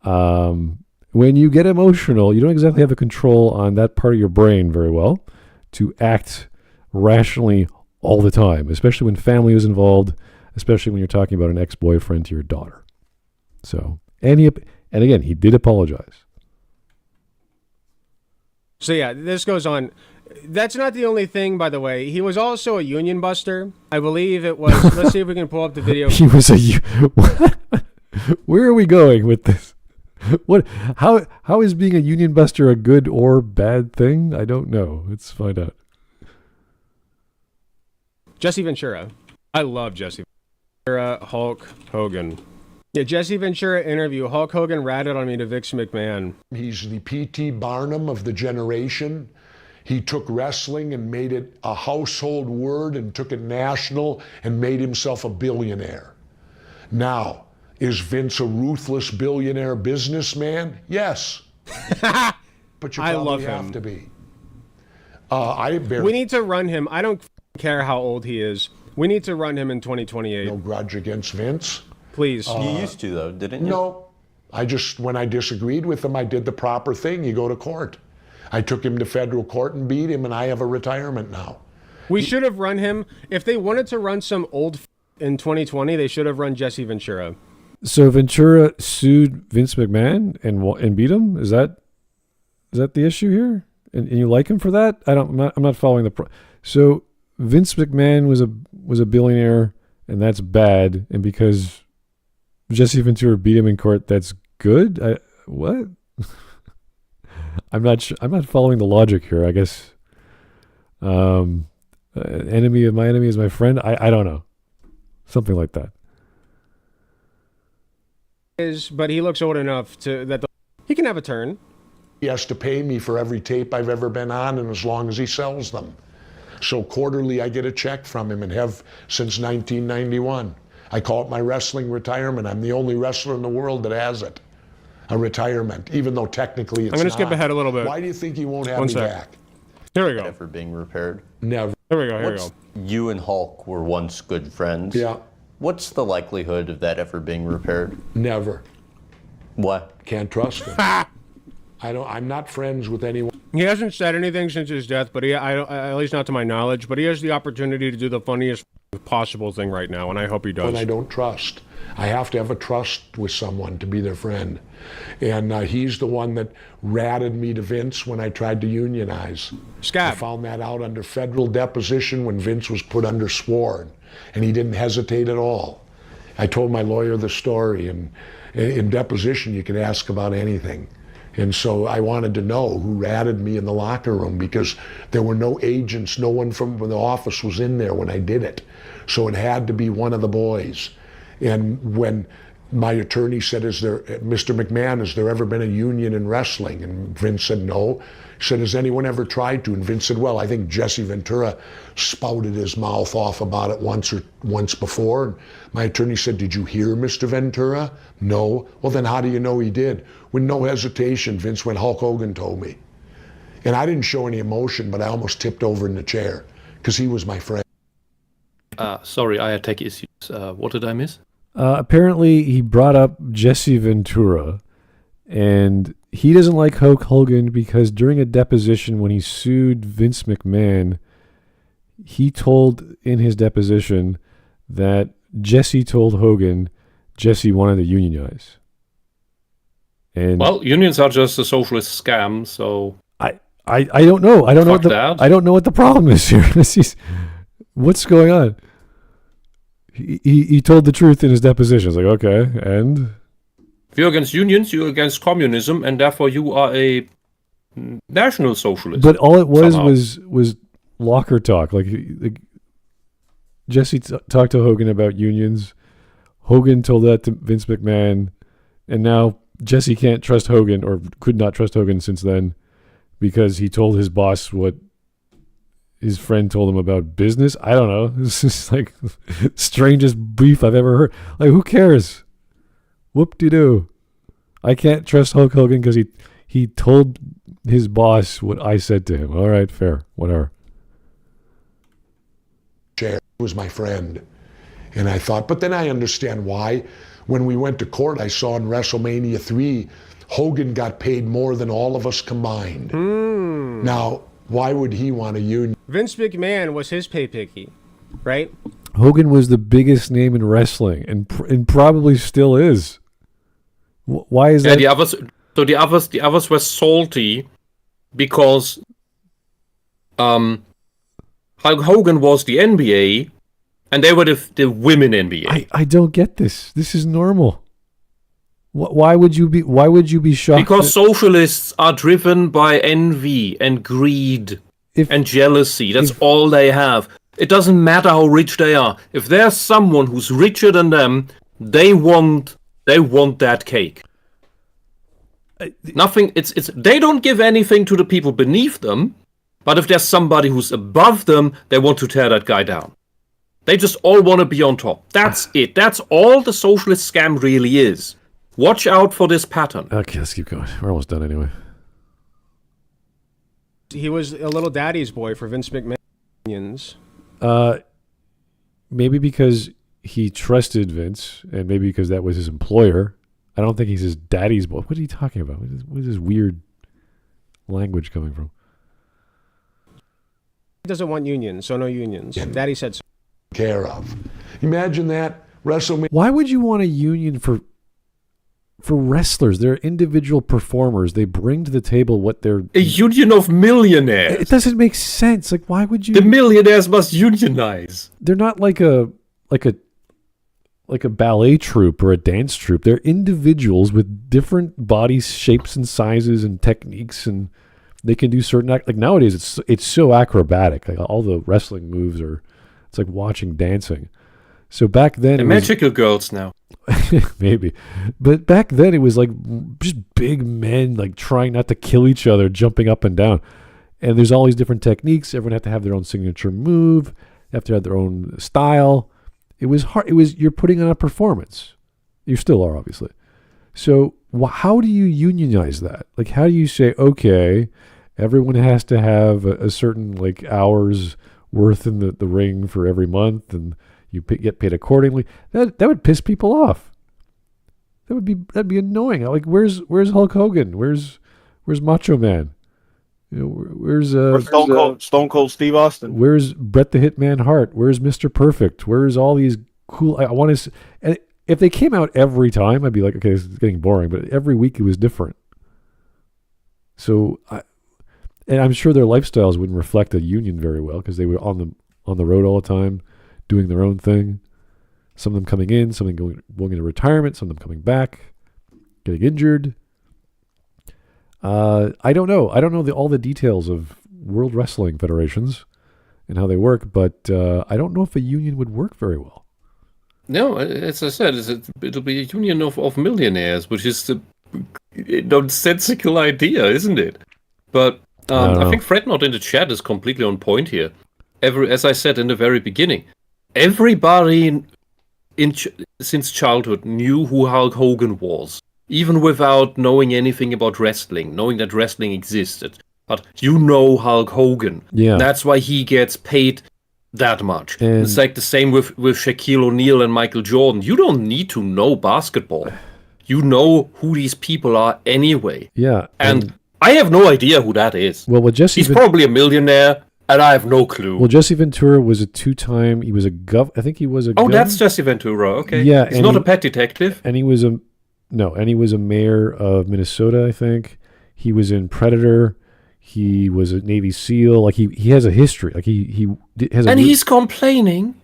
when you get emotional, you don't exactly have the control on that part of your brain very well to act rationally all the time, especially when family is involved, especially when you're talking about an ex-boyfriend to your daughter. So, and again, he did apologize. So yeah, this goes on. That's not the only thing, by the way. He was also a union buster. I believe it was. Let's see if we can pull up the video. He was what? Where are we going with this? What? How is being a union buster a good or bad thing? I don't know. Let's find out. Jesse Ventura. I love Jesse Ventura. Hulk Hogan. Yeah, Jesse Ventura interview. Hulk Hogan ratted on me to Vince McMahon. He's the P.T. Barnum of the generation. He took wrestling and made it a household word and took it national and made himself a billionaire. Now, is Vince a ruthless billionaire businessman? Yes. But you probably have to be. We need to run him. I don't care how old he is. We need to run him in 2028. No grudge against Vince. Please. You used to, though, didn't you? No. When I disagreed with him, I did the proper thing. You go to court. I took him to federal court and beat him, and I have a retirement now. We should have run him. If they wanted to run some old in 2020, they should have run Jesse Ventura. So Ventura sued Vince McMahon and beat him. Is that the issue here? And you like him for that? I'm not following the. So Vince McMahon was a billionaire, and that's bad. And because Jesse Ventura beat him in court, that's good. What? I'm not following the logic here. I guess. Enemy of my enemy is my friend. I don't know. Something like that. But he looks old enough he can have a turn. He has to pay me for every tape I've ever been on, and as long as he sells them. So quarterly I get a check from him and have since 1991. I call it my wrestling retirement. I'm the only wrestler in the world that has it. A retirement, even though technically it's not. I'm going to skip ahead a little bit. Why do you think he won't have me back? Here we go. Ever being repaired? Never. Here we go. You and Hulk were once good friends. Yeah. What's the likelihood of that ever being repaired? Never. What? Can't trust him. I'm not friends with anyone. He hasn't said anything since his death, but at least not to my knowledge, but he has the opportunity to do the funniest possible thing right now, and I hope he does. When I don't trust. I have to have a trust with someone to be their friend. And he's the one that ratted me to Vince when I tried to unionize. Scab. I found that out under federal deposition when Vince was put under sworn, and he didn't hesitate at all. I told my lawyer the story, and in deposition you can ask about anything. And so I wanted to know who ratted me in the locker room, because there were no agents, no one from the office was in there when I did it. So it had to be one of the boys. And when my attorney said, Mr. McMahon, has there ever been a union in wrestling? And Vince said, no. He said, has anyone ever tried to? And Vince said, well, I think Jesse Ventura spouted his mouth off about it once before. And my attorney said, did you hear Mr. Ventura? No. Well, then how do you know he did? With no hesitation, Vince went, Hulk Hogan told me. And I didn't show any emotion, but I almost tipped over in the chair because he was my friend. Sorry, I had tech issues. What did I miss? Apparently, he brought up Jesse Ventura, and he doesn't like Hulk Hogan because during a deposition when he sued Vince McMahon, he told in his deposition that Jesse told Hogan Jesse wanted to unionize. And well, unions are just a socialist scam, so I don't know. I don't know what the problem is here. What's going on? He told the truth in his deposition. It's like, okay, and if you're against unions, you're against communism, and therefore you are a national socialist. But all it was locker talk. Like Jesse talked to Hogan about unions. Hogan told that to Vince McMahon, and now Jesse can't trust Hogan, or could not trust Hogan since then, because he told his boss what his friend told him about business. I don't know. This is like strangest beef I've ever heard. Like, who cares? Whoop-de-doo. I can't trust Hulk Hogan because he told his boss what I said to him. All right, fair, whatever. He was my friend. And I thought, but then I understand why. When we went to court, I saw in WrestleMania 3, Hogan got paid more than all of us combined. Now, why would he want a union? Vince McMahon was his pay picky, right? Hogan was the biggest name in wrestling, and probably still is. Why is that? The others were salty because Hulk Hogan was the NBA, and they were the women NBA. I don't get this. This is normal. Why would you be shocked? Because socialists are driven by envy and greed and jealousy. That's all they have. It doesn't matter how rich they are. If there's someone who's richer than them, they want that cake. Nothing. It's they don't give anything to the people beneath them, but if there's somebody who's above them, they want to tear that guy down. They just all want to be on top. That's it. That's all the socialist scam really is. Watch out for this pattern. Okay, let's keep going. We're almost done anyway. He was a little daddy's boy for Vince McMahon. Maybe because he trusted Vince, and maybe because that was his employer. I don't think he's his daddy's boy. What are you talking about? What is this weird language coming from? doesn't want unions, so no unions. Daddy said so. Care of. Imagine that WrestleMania. Why would you want a union for wrestlers? They're individual performers. They bring to the table what they're... A union of millionaires. It doesn't make sense. Like, why would you... The millionaires must unionize. They're not like a ballet troupe or a dance troupe. They're individuals with different body shapes and sizes and techniques, and they can do certain like nowadays it's so acrobatic. Like all the wrestling moves are, it's like watching dancing. So back then, the magical girls now. Maybe, but back then it was like just big men like trying not to kill each other, jumping up and down. And there's all these different techniques. Everyone had to have their own signature move. They have to have their own style. It was hard. You're putting on a performance. You still are, obviously. So how do you unionize that? Like, how do you say, okay, everyone has to have a certain like hours worth in the ring for every month, and you get paid accordingly? That would piss people off. That'd be annoying. Like, where's Hulk Hogan? Where's Macho Man? You know, where's Stone Cold Steve Austin? Where's Bret the Hitman Hart? Where's Mr. Perfect? Where's all these cool? I want to. And if they came out every time, I'd be like, okay, this is getting boring. But every week it was different. So, and I'm sure their lifestyles wouldn't reflect a union very well because they were on the road all the time, doing their own thing. Some of them coming in, some of them going into retirement, some of them coming back, getting injured. I don't know. I don't know all the details of World Wrestling Federations and how they work, but I don't know if a union would work very well. No, as I said, it'll be a union of millionaires, which is a nonsensical idea, isn't it? But I think Fred Not in the chat is completely on point here. As I said in the very beginning, everybody since childhood knew who Hulk Hogan was. Even without knowing anything about wrestling, knowing that wrestling existed. But you know Hulk Hogan. Yeah. That's why he gets paid that much. And it's like the same with Shaquille O'Neal and Michael Jordan. You don't need to know basketball. You know who these people are anyway. Yeah. And I have no idea who that is. Well, he's probably a millionaire, and I have no clue. Well, Jesse Ventura was a two-time... He was a I think he was a... Oh, that's Jesse Ventura. Okay. Yeah. He's not a pet detective. And he was a... No, and he was a mayor of Minnesota, I think. He was in Predator. He was a Navy SEAL. Like he has a history. Like he has. And he's complaining.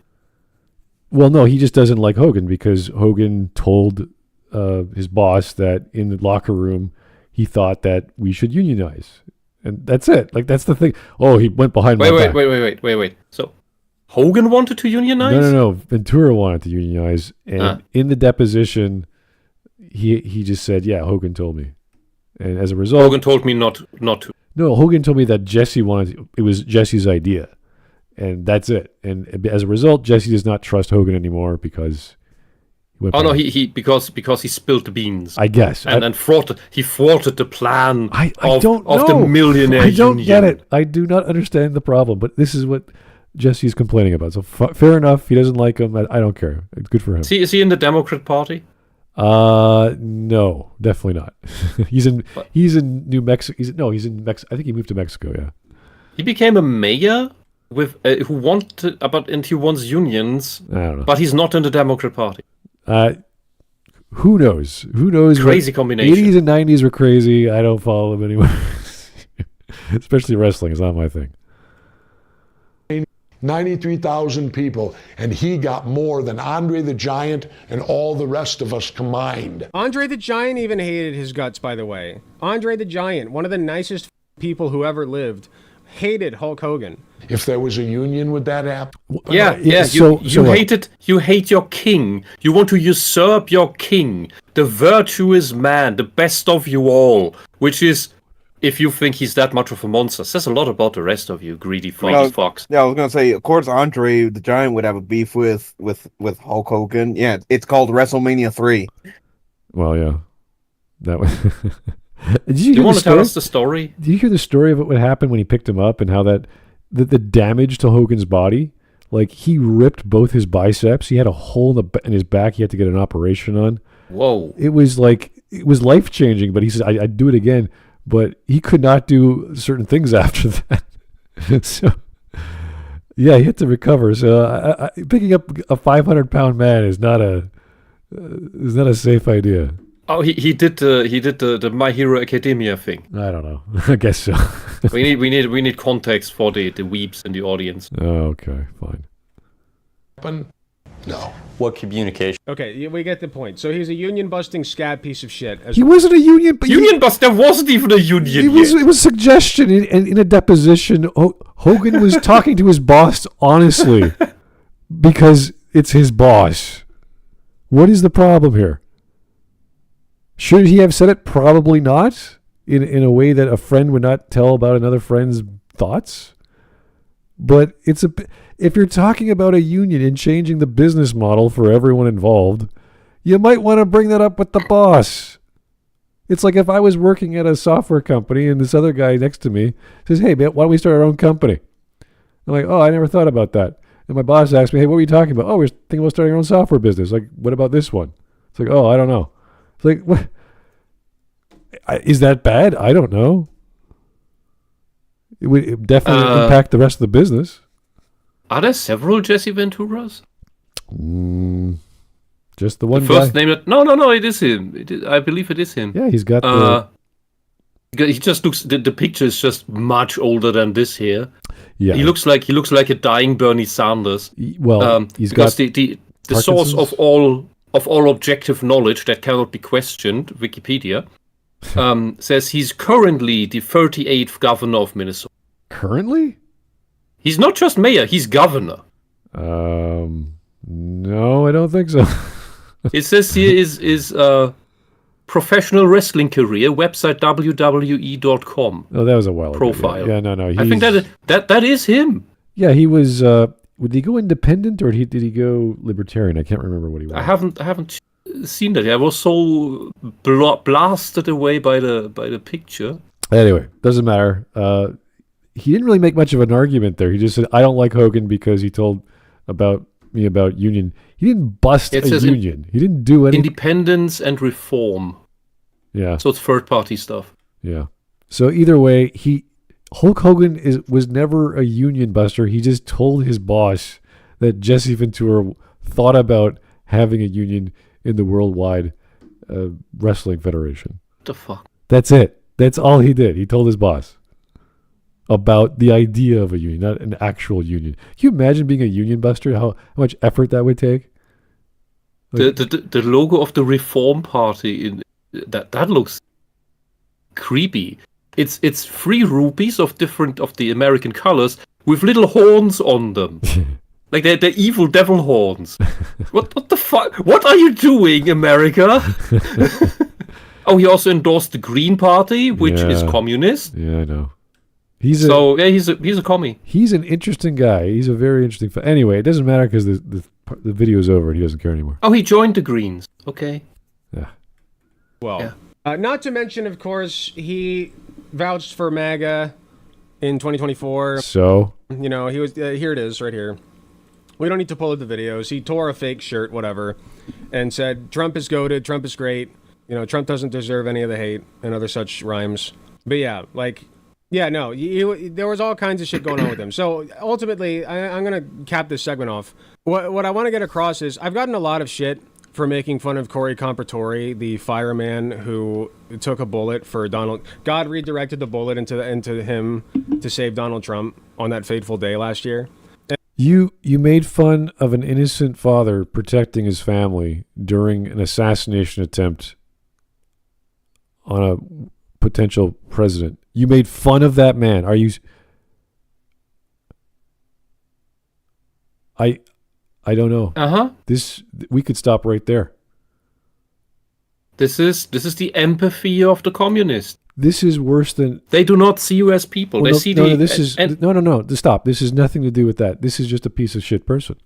Well, no, he just doesn't like Hogan because Hogan told his boss that in the locker room he thought that we should unionize, and that's it. Like that's the thing. Oh, he went behind my back. Wait. So Hogan wanted to unionize? No. Ventura wanted to unionize, and in the deposition. He just said, yeah, Hogan told me. And as a result... Hogan told me not to. No, Hogan told me that Jesse wanted... It was Jesse's idea. And that's it. And as a result, Jesse does not trust Hogan anymore because... because he spilled the beans. I guess. And he thwarted the plan of the millionaire I don't union. get it. I do not understand the problem. But this is what Jesse's complaining about. So fair enough. He doesn't like him. I don't care. It's good for him. Is he in the Democrat Party? No, definitely not. He's in New Mexico. He's in Mexico. I think he moved to Mexico. Yeah. He became a mayor with who wanted and he wants unions. I don't know. But he's not in the Democrat Party. Who knows? Who knows? Crazy combination. 80s and 90s were crazy. I don't follow them anymore. Especially wrestling is not my thing. 93,000 people, and he got more than Andre the Giant and all the rest of us combined. Andre the Giant even hated his guts, by the way. Andre the Giant, one of the nicest people who ever lived, hated Hulk Hogan. If there was a union, would that happen? Yeah. You hate your king. You want to usurp your king, the virtuous man, the best of you all, which is... If you think he's that much of a monster, says a lot about the rest of you, greedy fox. Yeah, I was gonna say, of course, Andre the Giant would have a beef with Hulk Hogan. Yeah, it's called WrestleMania 3. Well, yeah, that was. Do you want to tell us the story? Did you hear the story of what would happen when he picked him up and how the damage to Hogan's body? Like he ripped both his biceps. He had a hole in his back. He had to get an operation on. Whoa! It was life changing. But he said, "I'd do it again." But he could not do certain things after that. So Yeah, he had to recover. So picking up a 500-pound man is not a safe idea. Oh, he did the My Hero Academia thing. I don't know. I guess so. we need context for the weeps in the audience. Oh, okay, fine. No. What communication? Okay, we get the point. So he's a union-busting scab piece of shit. He wasn't a union. But Union bust. There wasn't even a union. It was suggestion in a deposition. Hogan was talking to his boss honestly because it's his boss. What is the problem here? Should he have said it? Probably not. In a way that a friend would not tell about another friend's thoughts. But if you're talking about a union and changing the business model for everyone involved, you might want to bring that up with the boss. It's like if I was working at a software company and this other guy next to me says, "Hey, man, why don't we start our own company?" I'm like, "Oh, I never thought about that." And my boss asked me, "Hey, what were you talking about?" "Oh, we're thinking about starting our own software business." Like, "What about this one?" It's like, "Oh, I don't know." It's like, what? Is that bad? I don't know. It would definitely impact the rest of the business. Are there several Jesse Venturas? Just the one the first guy. name. No, it is him. I believe it is him. Yeah, he's got the... He just looks... The picture is just much older than this here. Yeah. He looks like a dying Bernie Sanders. Well, he's because got the source of all objective knowledge that cannot be questioned, Wikipedia, says he's currently the 38th governor of Minnesota. Currently? He's not just mayor, he's governor. No, I don't think so. It says here is professional wrestling career, website WWE.com. Oh, that was a while ago. Profile. Yeah, no. I think that is him. Yeah, he was... would he go independent or did he go libertarian? I can't remember what he was. I haven't seen that. I was so blasted away by the picture. Anyway, doesn't matter. He didn't really make much of an argument there. He just said, "I don't like Hogan because he told me about union." He didn't bust a union. He didn't do any independence and reform. Yeah. So it's third-party stuff. Yeah. So either way, Hulk Hogan was never a union buster. He just told his boss that Jesse Ventura thought about having a union in the Worldwide Wrestling Federation. What the fuck? That's it. That's all he did. He told his boss about the idea of a union, not an actual union. Can you imagine being a union buster? How much effort that would take? Like, the logo of the Reform Party that looks creepy. It's 3 rupees of the American colors with little horns on them. Like they're evil devil horns. What the fuck? What are you doing, America? Oh, he also endorsed the Green Party, which is communist. Yeah, I know. He's a commie. He's an interesting guy. He's a very interesting. Anyway, it doesn't matter because the video is over and he doesn't care anymore. Oh, he joined the Greens. Okay. Yeah. Well, not to mention, of course, he vouched for MAGA in 2024. So? You know, he was here it is right here. We don't need to pull up the videos. He tore a fake shirt, whatever, and said, "Trump is goated, Trump is great. You know, Trump doesn't deserve any of the hate," and other such rhymes. But yeah, there was all kinds of shit going on with him. So ultimately, I'm going to cap this segment off. What I want to get across is I've gotten a lot of shit for making fun of Corey Compratori, the fireman who took a bullet for Donald. God redirected the bullet into him to save Donald Trump on that fateful day last year. You made fun of an innocent father protecting his family during an assassination attempt on a potential president. You made fun of that man. Are you? I don't know. We could stop right there. This is the empathy of the communists. This is worse than... They do not see you as people. Well, they see No. Stop. This has nothing to do with that. This is just a piece of shit person.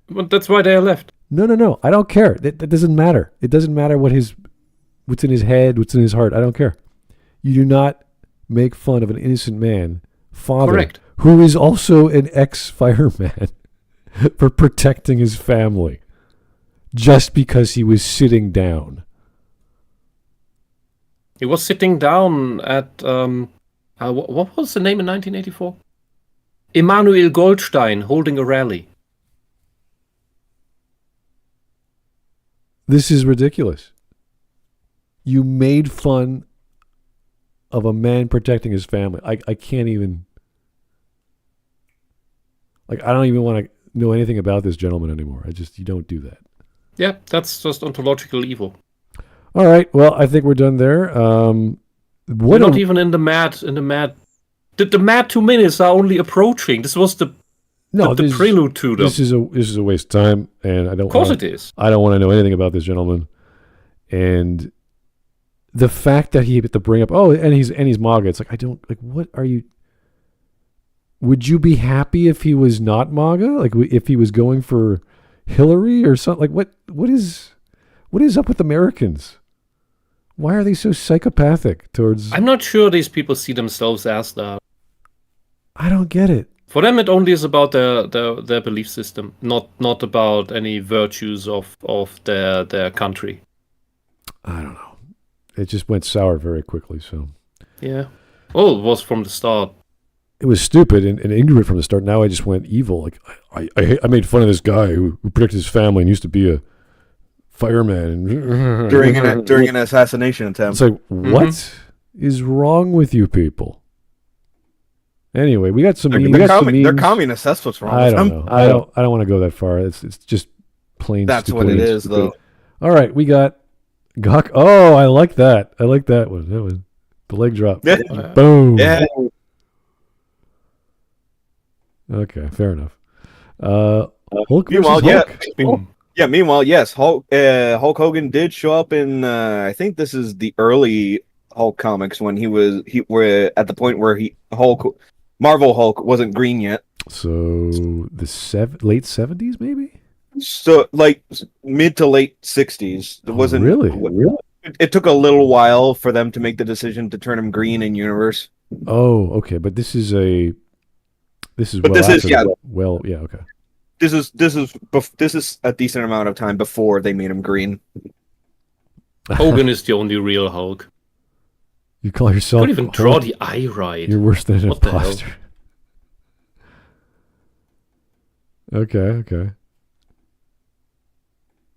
Well, that's why they are left. No. I don't care. That doesn't matter. It doesn't matter what's in his head, what's in his heart. I don't care. You do not make fun of an innocent man, father, correct, who is also an ex-fireman, for protecting his family just because he was sitting down. He was sitting down at what was the name in 1984? Emanuel Goldstein holding a rally. This is ridiculous. You made fun of a man protecting his family. I can't even... Like, I don't even want to know anything about this gentleman anymore. You don't do that. Yeah, that's just ontological evil. All right, well, I think we're done there. We're not even in the mad. The mad 2 minutes are only approaching. This was the prelude to them. This is a waste of time, and I don't. Of course, it is. I don't want to know anything about this gentleman, and the fact that he had to bring up, and he's MAGA. It's like, I don't like. What are you? Would you be happy if he was not MAGA? Like, if he was going for Hillary or something? Like, what is up with Americans? Why are they so psychopathic towards... I'm not sure these people see themselves as that. I don't get it. For them, it only is about their belief system, not about any virtues of their country. I don't know. It just went sour very quickly, so... Yeah. Well, it was from the start. It was stupid and ignorant from the start. Now I just went evil. Like, I made fun of this guy who protected his family and used to be a fireman during an assassination attempt. It's like, what is wrong with you people? Anyway, we got some memes. They're communists. That's what's wrong with them. Know. I don't want to go that far. It's just plain. That's what it is, though. All right, we got Gawker. Oh, I like that. I like that one. That was the leg drop. Yeah. Boom. Yeah. Okay, fair enough. Hulk versus Meanwhile, Hulk. Meanwhile, yes, Hulk Hogan did show up in. I think this is the early Hulk comics when he were at the point where Marvel Hulk wasn't green yet. So the late 70s, maybe. So like mid to late 60s. It wasn't really. It took a little while for them to make the decision to turn him green in universe. Oh, okay, but this is okay. This is a decent amount of time before they made him green. Hogan is the only real Hulk. You call yourself? Don't even draw the eye right. You're worse than an imposter. Okay.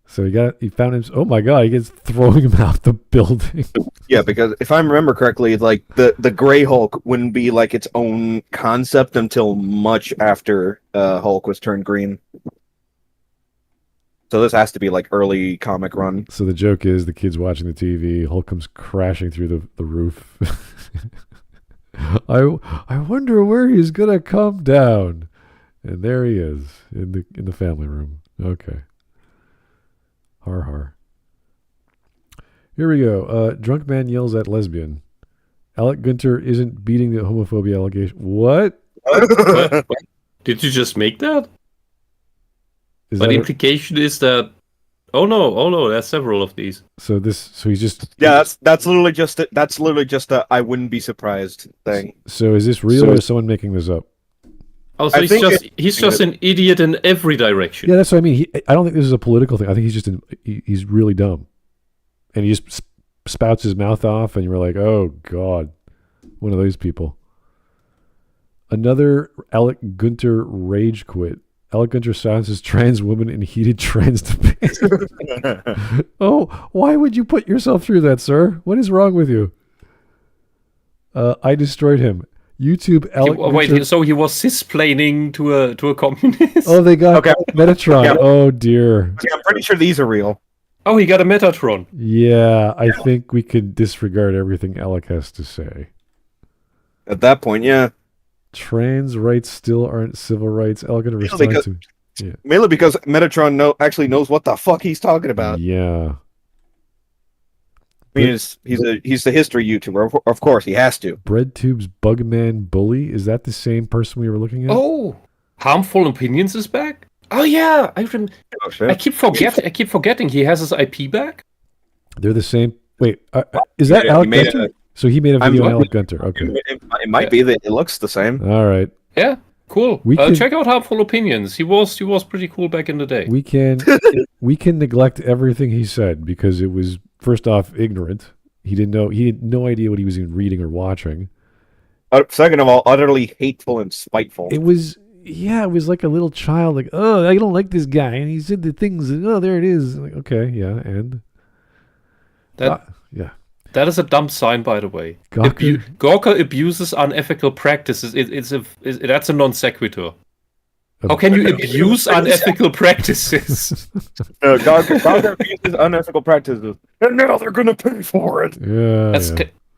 So he found him. Oh my god! He gets throwing him out the building. Yeah, because if I remember correctly, like the Gray Hulk wouldn't be like its own concept until much after Hulk was turned green. So this has to be like early comic run. So the joke is the kid's watching the TV. Hulk comes crashing through the roof. I wonder where he's gonna come down, and there he is in the family room. Okay. Har. Here we go. Drunk man yells at lesbian. Alec Gunter isn't beating the homophobia allegation. What? What? Did you just make that? But the implication is that... Oh no, there's several of these. So he's just... Yeah, that's literally just a I wouldn't be surprised thing. So is this real or is someone making this up? Oh, so he's just an idiot in every direction. Yeah, that's what I mean. I don't think this is a political thing. I think he's really dumb. And he just spouts his mouth off, and you're like, oh, God. One of those people. Another Alec Gunter rage quit. Alec Gunter silences trans woman in heated trans debate. Oh, why would you put yourself through that, sir? What is wrong with you? I destroyed him. YouTube Alec Gunter... so he was cisplaining to a communist? Oh, they got Metatron. Yeah. Oh, dear. Yeah, I'm pretty sure these are real. Oh, he got a Metatron. Yeah, I think we could disregard everything Alec has to say. At that point, yeah. Trans rights still aren't civil rights. Alec Gunter responds to... Yeah. Mainly because Metatron actually knows what the fuck he's talking about. Yeah. I mean, he's the history YouTuber. Of course, he has to. BreadTube's Bugman Bully? Is that the same person we were looking at? Oh, Harmful Opinions is back? Oh, yeah. I keep forgetting he has his IP back. They're the same. Wait, is that Alec Gunter? So he made a video on Alec Gunter. Okay. It might be that it looks the same. All right. Yeah, cool. Check out Harmful Opinions. He was pretty cool back in the day. We can neglect everything he said because it was... First off, ignorant. He had no idea what he was even reading or watching. second of all, utterly hateful and spiteful. It was like a little child, like, oh, I don't like this guy, and he said the things, and oh, there it is. Like, okay, yeah, and yeah. That is a dumb sign, by the way. Gawker abuses unethical practices. That's a non sequitur. How can you abuse unethical practices? Gawker abuses unethical practices, and now they're gonna pay for it. Yeah.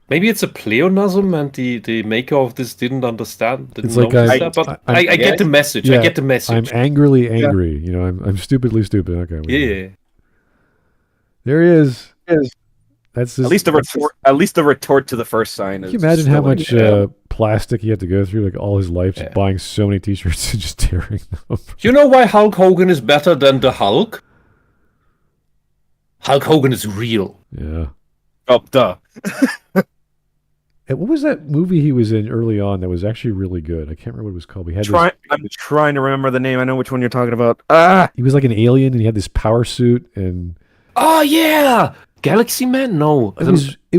Maybe it's a pleonasm, and the maker of this didn't understand. It's like I get the message. Yeah, I get the message. I'm angrily angry. You know, I'm stupidly stupid. Okay. Yeah. There he is. That's at least the retort to the first sign. Can you imagine how much plastic he had to go through, like all his life, just buying so many T-shirts and just tearing them? You know why Hulk Hogan is better than the Hulk? Hulk Hogan is real. Yeah. Oh, duh. And what was that movie he was in early on that was actually really good? I can't remember what it was called. He had I'm trying to remember the name. I know which one you're talking about. He was like an alien, and he had this power suit, and oh yeah, Galaxy Man. No, it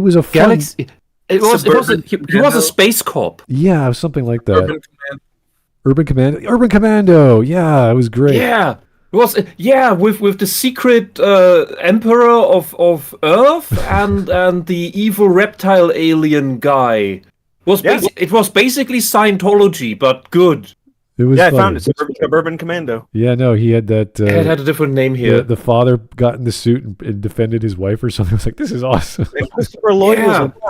was a fun... Galaxy. He was a space cop. Yeah, something like that. Urban Commando. Yeah, it was great. Yeah. It was with the secret emperor of Earth and the evil reptile alien guy. It was basically Scientology, but good. It was. I found it. Suburban Commando. Yeah, no, he had that. It had a different name here. The father got in the suit and defended his wife or something. I was like, this is awesome.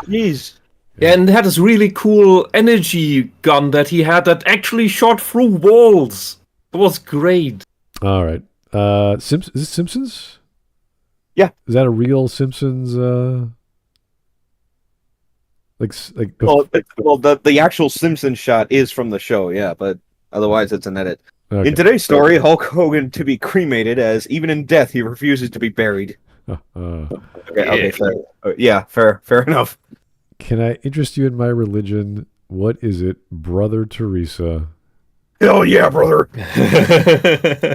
Jeez. Yeah, and it had this really cool energy gun that he had that actually shot through walls. It was great. All right. Is it Simpsons? Yeah. Is that a real Simpsons? The actual Simpsons shot is from the show, yeah, but otherwise it's an edit. Okay. In today's story, Hulk Hogan to be cremated, as even in death he refuses to be buried. Okay, fair enough. Can I interest you in my religion? What is it, Brother Teresa? Hell yeah, brother!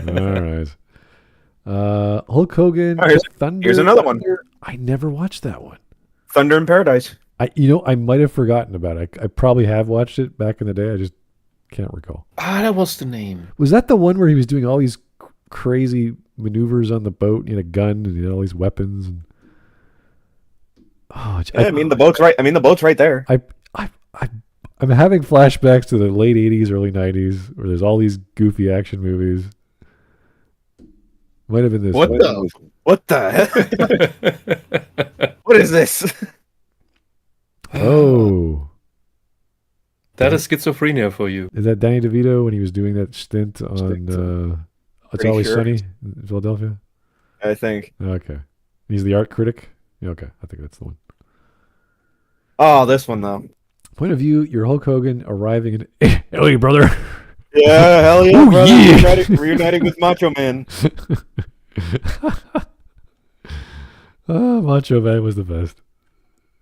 All right. Hulk Hogan. Thunder. Here's another one. I never watched that one. Thunder in Paradise. I might have forgotten about it. I probably have watched it back in the day. I just can't recall. That was the name. Was that the one where he was doing all these crazy maneuvers on the boat? He had a gun and he had all these weapons. And... the boat's right. The boat's right there. I'm having flashbacks to the late 80s, early 90s, where there's all these goofy action movies. Might have been this. What the heck? What is this? Oh. That is schizophrenia for you. Is that Danny DeVito when he was doing that stint on It's Always Sunny in Philadelphia? I think. Okay. He's the art critic? Yeah, okay. I think that's the one. Oh, this one, though. Point of view, you're Hulk Hogan arriving in... Hell yeah, brother. Yeah, hell yeah, ooh, brother. Yeah. Reuniting with Macho Man. Oh, Macho Man was the best.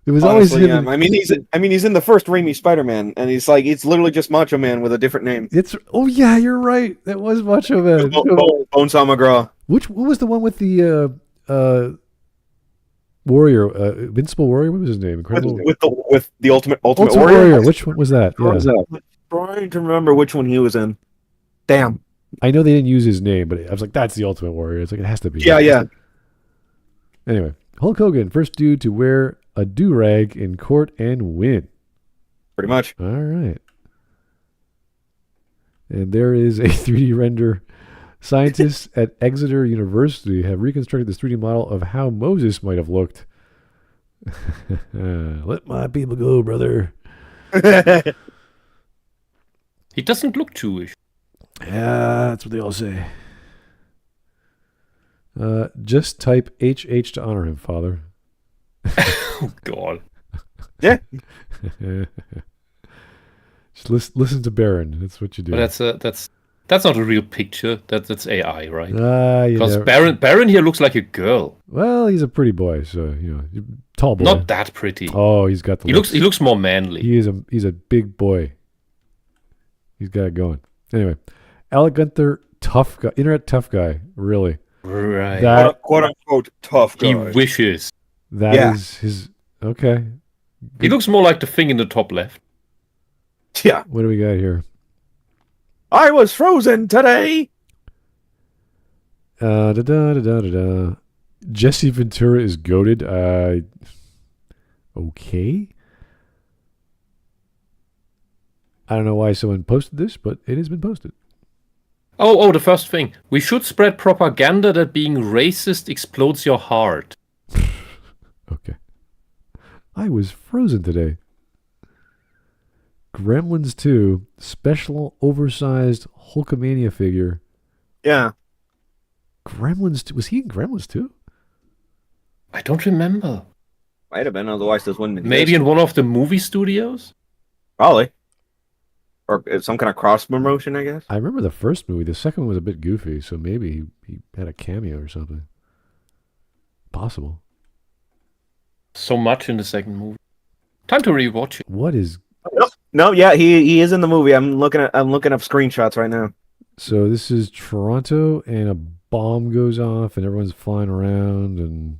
It was Honestly, always him. he's in the first Raimi Spider-Man, and it's literally just Macho Man with a different name. Yeah, you're right. That was Macho Man. Bonesaw McGraw. What was the one with the Warrior, Invincible Warrior? What was his name? Incredible. With the Ultimate Warrior. Which one was that? What was that? I'm trying to remember which one he was in. Damn. I know they didn't use his name, but I was like, that's the Ultimate Warrior. It's like, it has to be. Yeah. Anyway, Hulk Hogan, first dude to wear a do-rag in court and win. Pretty much. All right. And there is a 3D render. Scientists at Exeter University have reconstructed this 3D model of how Moses might have looked. Let my people go, brother. He doesn't look Jewish. Yeah, that's what they all say. Just type HH to honor him, Father. Oh, God. Yeah. Just listen to Baron. That's what you do. But that's not a real picture. That's AI, right? Because Baron here looks like a girl. Well, he's a pretty boy, so tall boy. Not that pretty. Oh, he's got the. He looks more manly. He's a big boy. He's got it going. Anyway, Alec Gunter, tough guy, internet tough guy, really. Right. That, quote unquote tough guy. He wishes. That is his. Okay. He looks more like the thing in the top left. Yeah. What do we got here? I was frozen today. Da, da, da, da, da, da. Jesse Ventura is goated. Okay. I don't know why someone posted this, but it has been posted. Oh, the first thing. We should spread propaganda that being racist explodes your heart. Okay. I was frozen today. Gremlins 2, special oversized Hulkamania figure. Yeah. Gremlins 2. Was he in Gremlins 2? I don't remember. Might have been, otherwise this wouldn't exist. Maybe in one of the movie studios? Probably. Or some kind of cross promotion, I guess. I remember the first movie. The second one was a bit goofy, so maybe he had a cameo or something. Possible. So much in the second movie. Time to rewatch it. What is... No, yeah, he is in the movie. I'm looking up screenshots right now. So this is Toronto, and a bomb goes off, and everyone's flying around, and...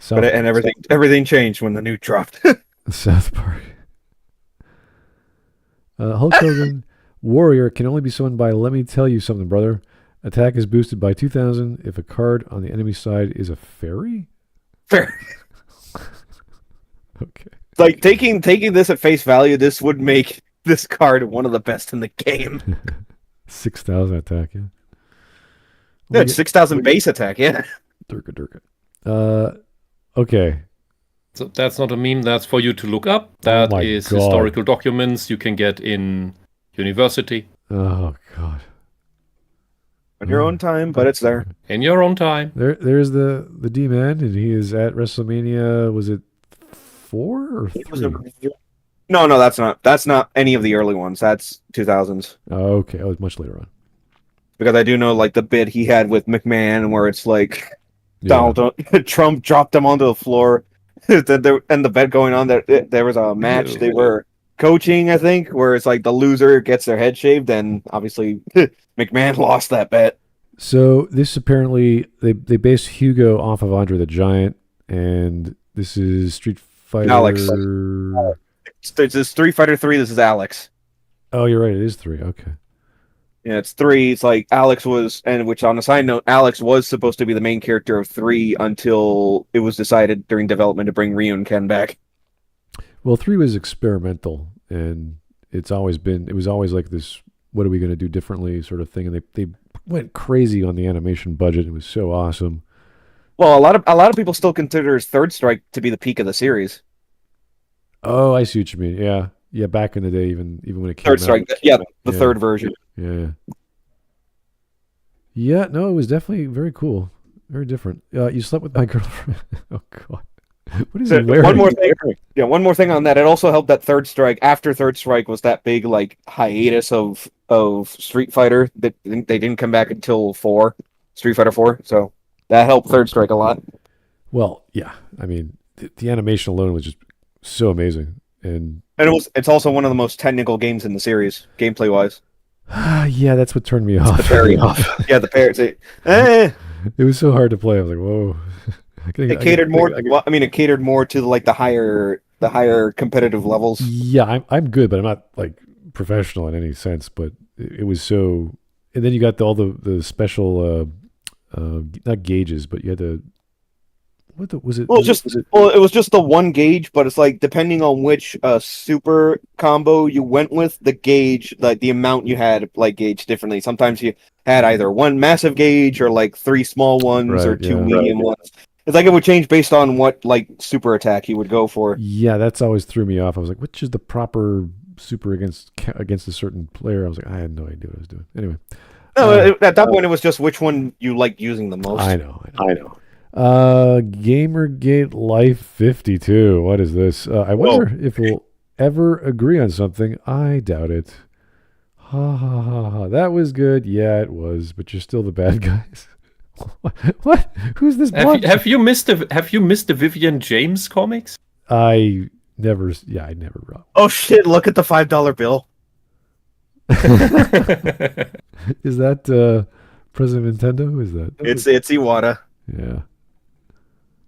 And everything changed when the nuke dropped. South Park. Hulk Hogan Warrior can only be summoned by let me tell you something, brother. Attack is boosted by 2,000 if a card on the enemy side is a fairy? Fair. Okay. Like, taking this at face value, this would make this card one of the best in the game. 6,000 attack, yeah. Yeah, 6,000 base attack, yeah. Durka. Okay. So that's not a meme, that's for you to look up. That is historical documents you can get in university. Oh, God. On your own time, but it's there. In your own time. There's the D-Man, and he is at WrestleMania, was it 4 or 3? No, that's not any of the early ones. That's 2000s. Oh, okay. That was much later on. Because I do know, like, the bit he had with McMahon where it's like Donald Trump dropped him onto the floor. And the bet going on, there was a match they were coaching, I think, where it's like the loser gets their head shaved, and obviously McMahon lost that bet. So this apparently, they based Hugo off of Andre the Giant, and this is Street Fighter... Alex. This is Street Fighter 3, this is Alex. Oh, you're right, it is 3, okay. Yeah, it's 3. It's like Alex was, and which on a side note, Alex was supposed to be the main character of 3 until it was decided during development to bring Ryu and Ken back. Well, 3 was experimental, and it was always like this, what are we going to do differently sort of thing, and they went crazy on the animation budget. It was so awesome. Well, a lot of people still consider Third Strike to be the peak of the series. Oh, I see what you mean. Yeah, back in the day, even when it came out. Third Strike, the third version. Yeah, no, it was definitely very cool. Very different. You slept with my girlfriend. Oh, God. What is he wearing? One more thing on that. It also helped that Third Strike, after Third Strike, was that big, like, hiatus of Street Fighter. That they didn't come back until Street Fighter 4. So that helped Third Strike a lot. Well, yeah. I mean, the animation alone was just so amazing. And it's also one of the most technical games in the series, gameplay wise. Yeah, that's what turned me off. The parry off. Yeah, the parry. It was so hard to play. I was like, whoa. It catered more to like the higher competitive levels. Yeah, I'm good, but I'm not like professional in any sense. But it was so. And then you got all the special, not gauges, but you had the. What was it? Well, it was just the one gauge, but it's like depending on which super combo you went with, the gauge, like the amount you had, like gauged differently. Sometimes you had either one massive gauge or like 3 small ones or 2 medium ones. It's like it would change based on what like super attack you would go for. Yeah, that's always threw me off. I was like, which is the proper super against a certain player? I was like, I had no idea what I was doing. Anyway. No, at that point it was just which one you liked using the most. I know. Gamergate Life 52. What is this? I wonder if we'll ever agree on something. I doubt it. Ha ha ha ha. That was good. Yeah, it was. But you're still the bad guys. What? Who's this? Have you missed the Vivian James comics? I never wrote. Oh shit! Look at the $5 bill. Is that President Nintendo? Who is that? It's Iwata. Yeah.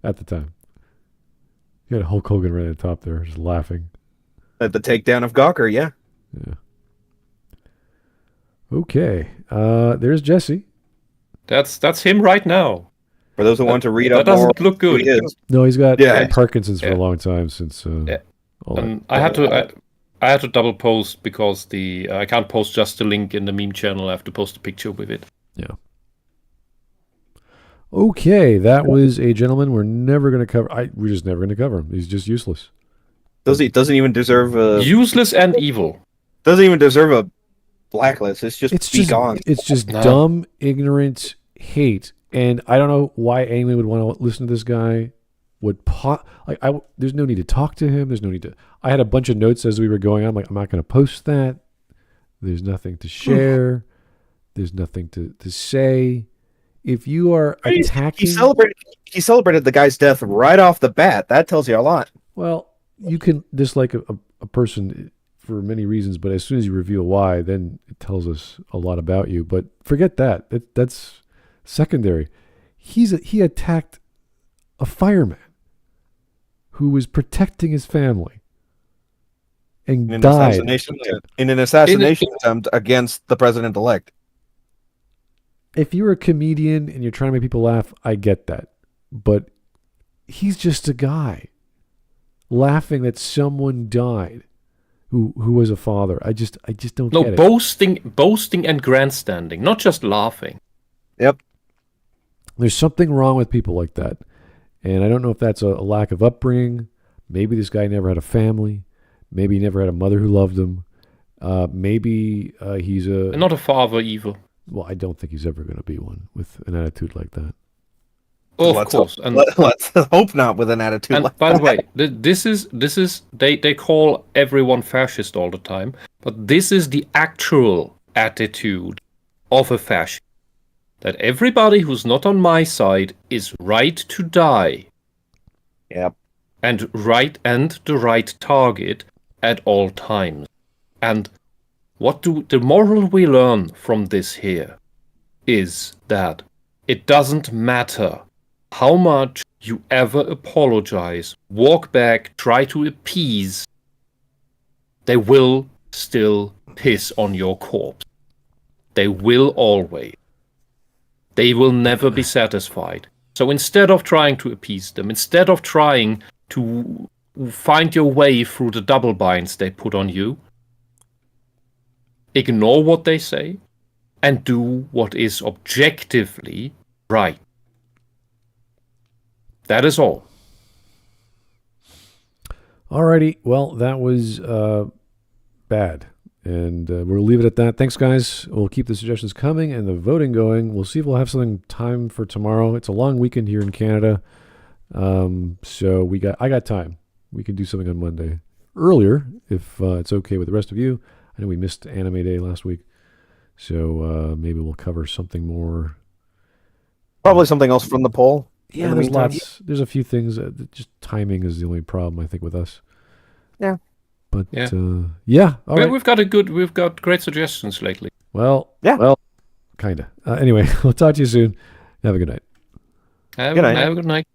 At the time. You had Hulk Hogan right at the top there, just laughing. At the takedown of Gawker, yeah. Yeah. Okay. There's Jesse. That's him right now. For those who want to read up that more, doesn't look good. who he is. No, he's got Yeah. Parkinson's for Yeah. a long time since. All And that. I had to double post because I can't post just the link in the meme channel. I have to post a picture with it. Yeah. Okay, that was a gentleman we're never going to cover. We're just never going to cover him. He's just useless. Doesn't even deserve a Useless and evil. doesn't even deserve a blacklist. It's just gone. It's just dumb, ignorant hate, and I don't know why anyone would want to listen to this guy. There's no need to talk to him. There's no need to. I had a bunch of notes as we were going on. I'm like, I'm not going to post that. There's nothing to share. There's nothing to say. If you are attacking, He celebrated the guy's death right off the bat. That tells you a lot. well, you can dislike a person for many reasons, but as soon as you reveal why, then it tells us a lot about you. But forget that. That's secondary. He attacked a fireman who was protecting his family and In an died. assassination attempt against the president-elect. If you're a comedian and you're trying to make people laugh, I get that. But he's just a guy laughing that someone died who was a father. I just don't get it. Boasting and grandstanding, not just laughing. Yep. There's something wrong with people like that. And I don't know if that's a lack of upbringing. Maybe this guy never had a family. Maybe he never had a mother who loved him. Maybe he's And not a father either. Well, I don't think he's ever going to be one with an attitude like that. Oh, of course. Let's hope not with an attitude And like by that. the way, this is they call everyone fascist all the time, but this is the actual attitude of a fascist. That everybody who's not on my side is right to die. Yep. And the right target at all times. And the moral we learn from this here is that it doesn't matter how much you ever apologize, walk back, try to appease, they will still piss on your corpse. They will always. They will never be satisfied. So instead of trying to appease them, instead of trying to find your way through the double binds they put on you, ignore what they say and do what is objectively right. That is all. Alrighty, well, that was bad. And we'll leave it at that. Thanks, guys. We'll keep the suggestions coming and the voting going. We'll see if we'll have something time for tomorrow. It's a long weekend here in Canada. So I got time. We can do something on Monday earlier if it's okay with the rest of you. I know we missed Anime Day last week. So maybe we'll cover something more. Probably something else from the poll. Yeah, there's lots. There's a few things. Just timing is the only problem, I think, with us. Yeah. But yeah. All right. We've got great suggestions lately. Well, yeah. Well, kind of. Anyway, we'll talk to you soon. Have a good night. Have a good night.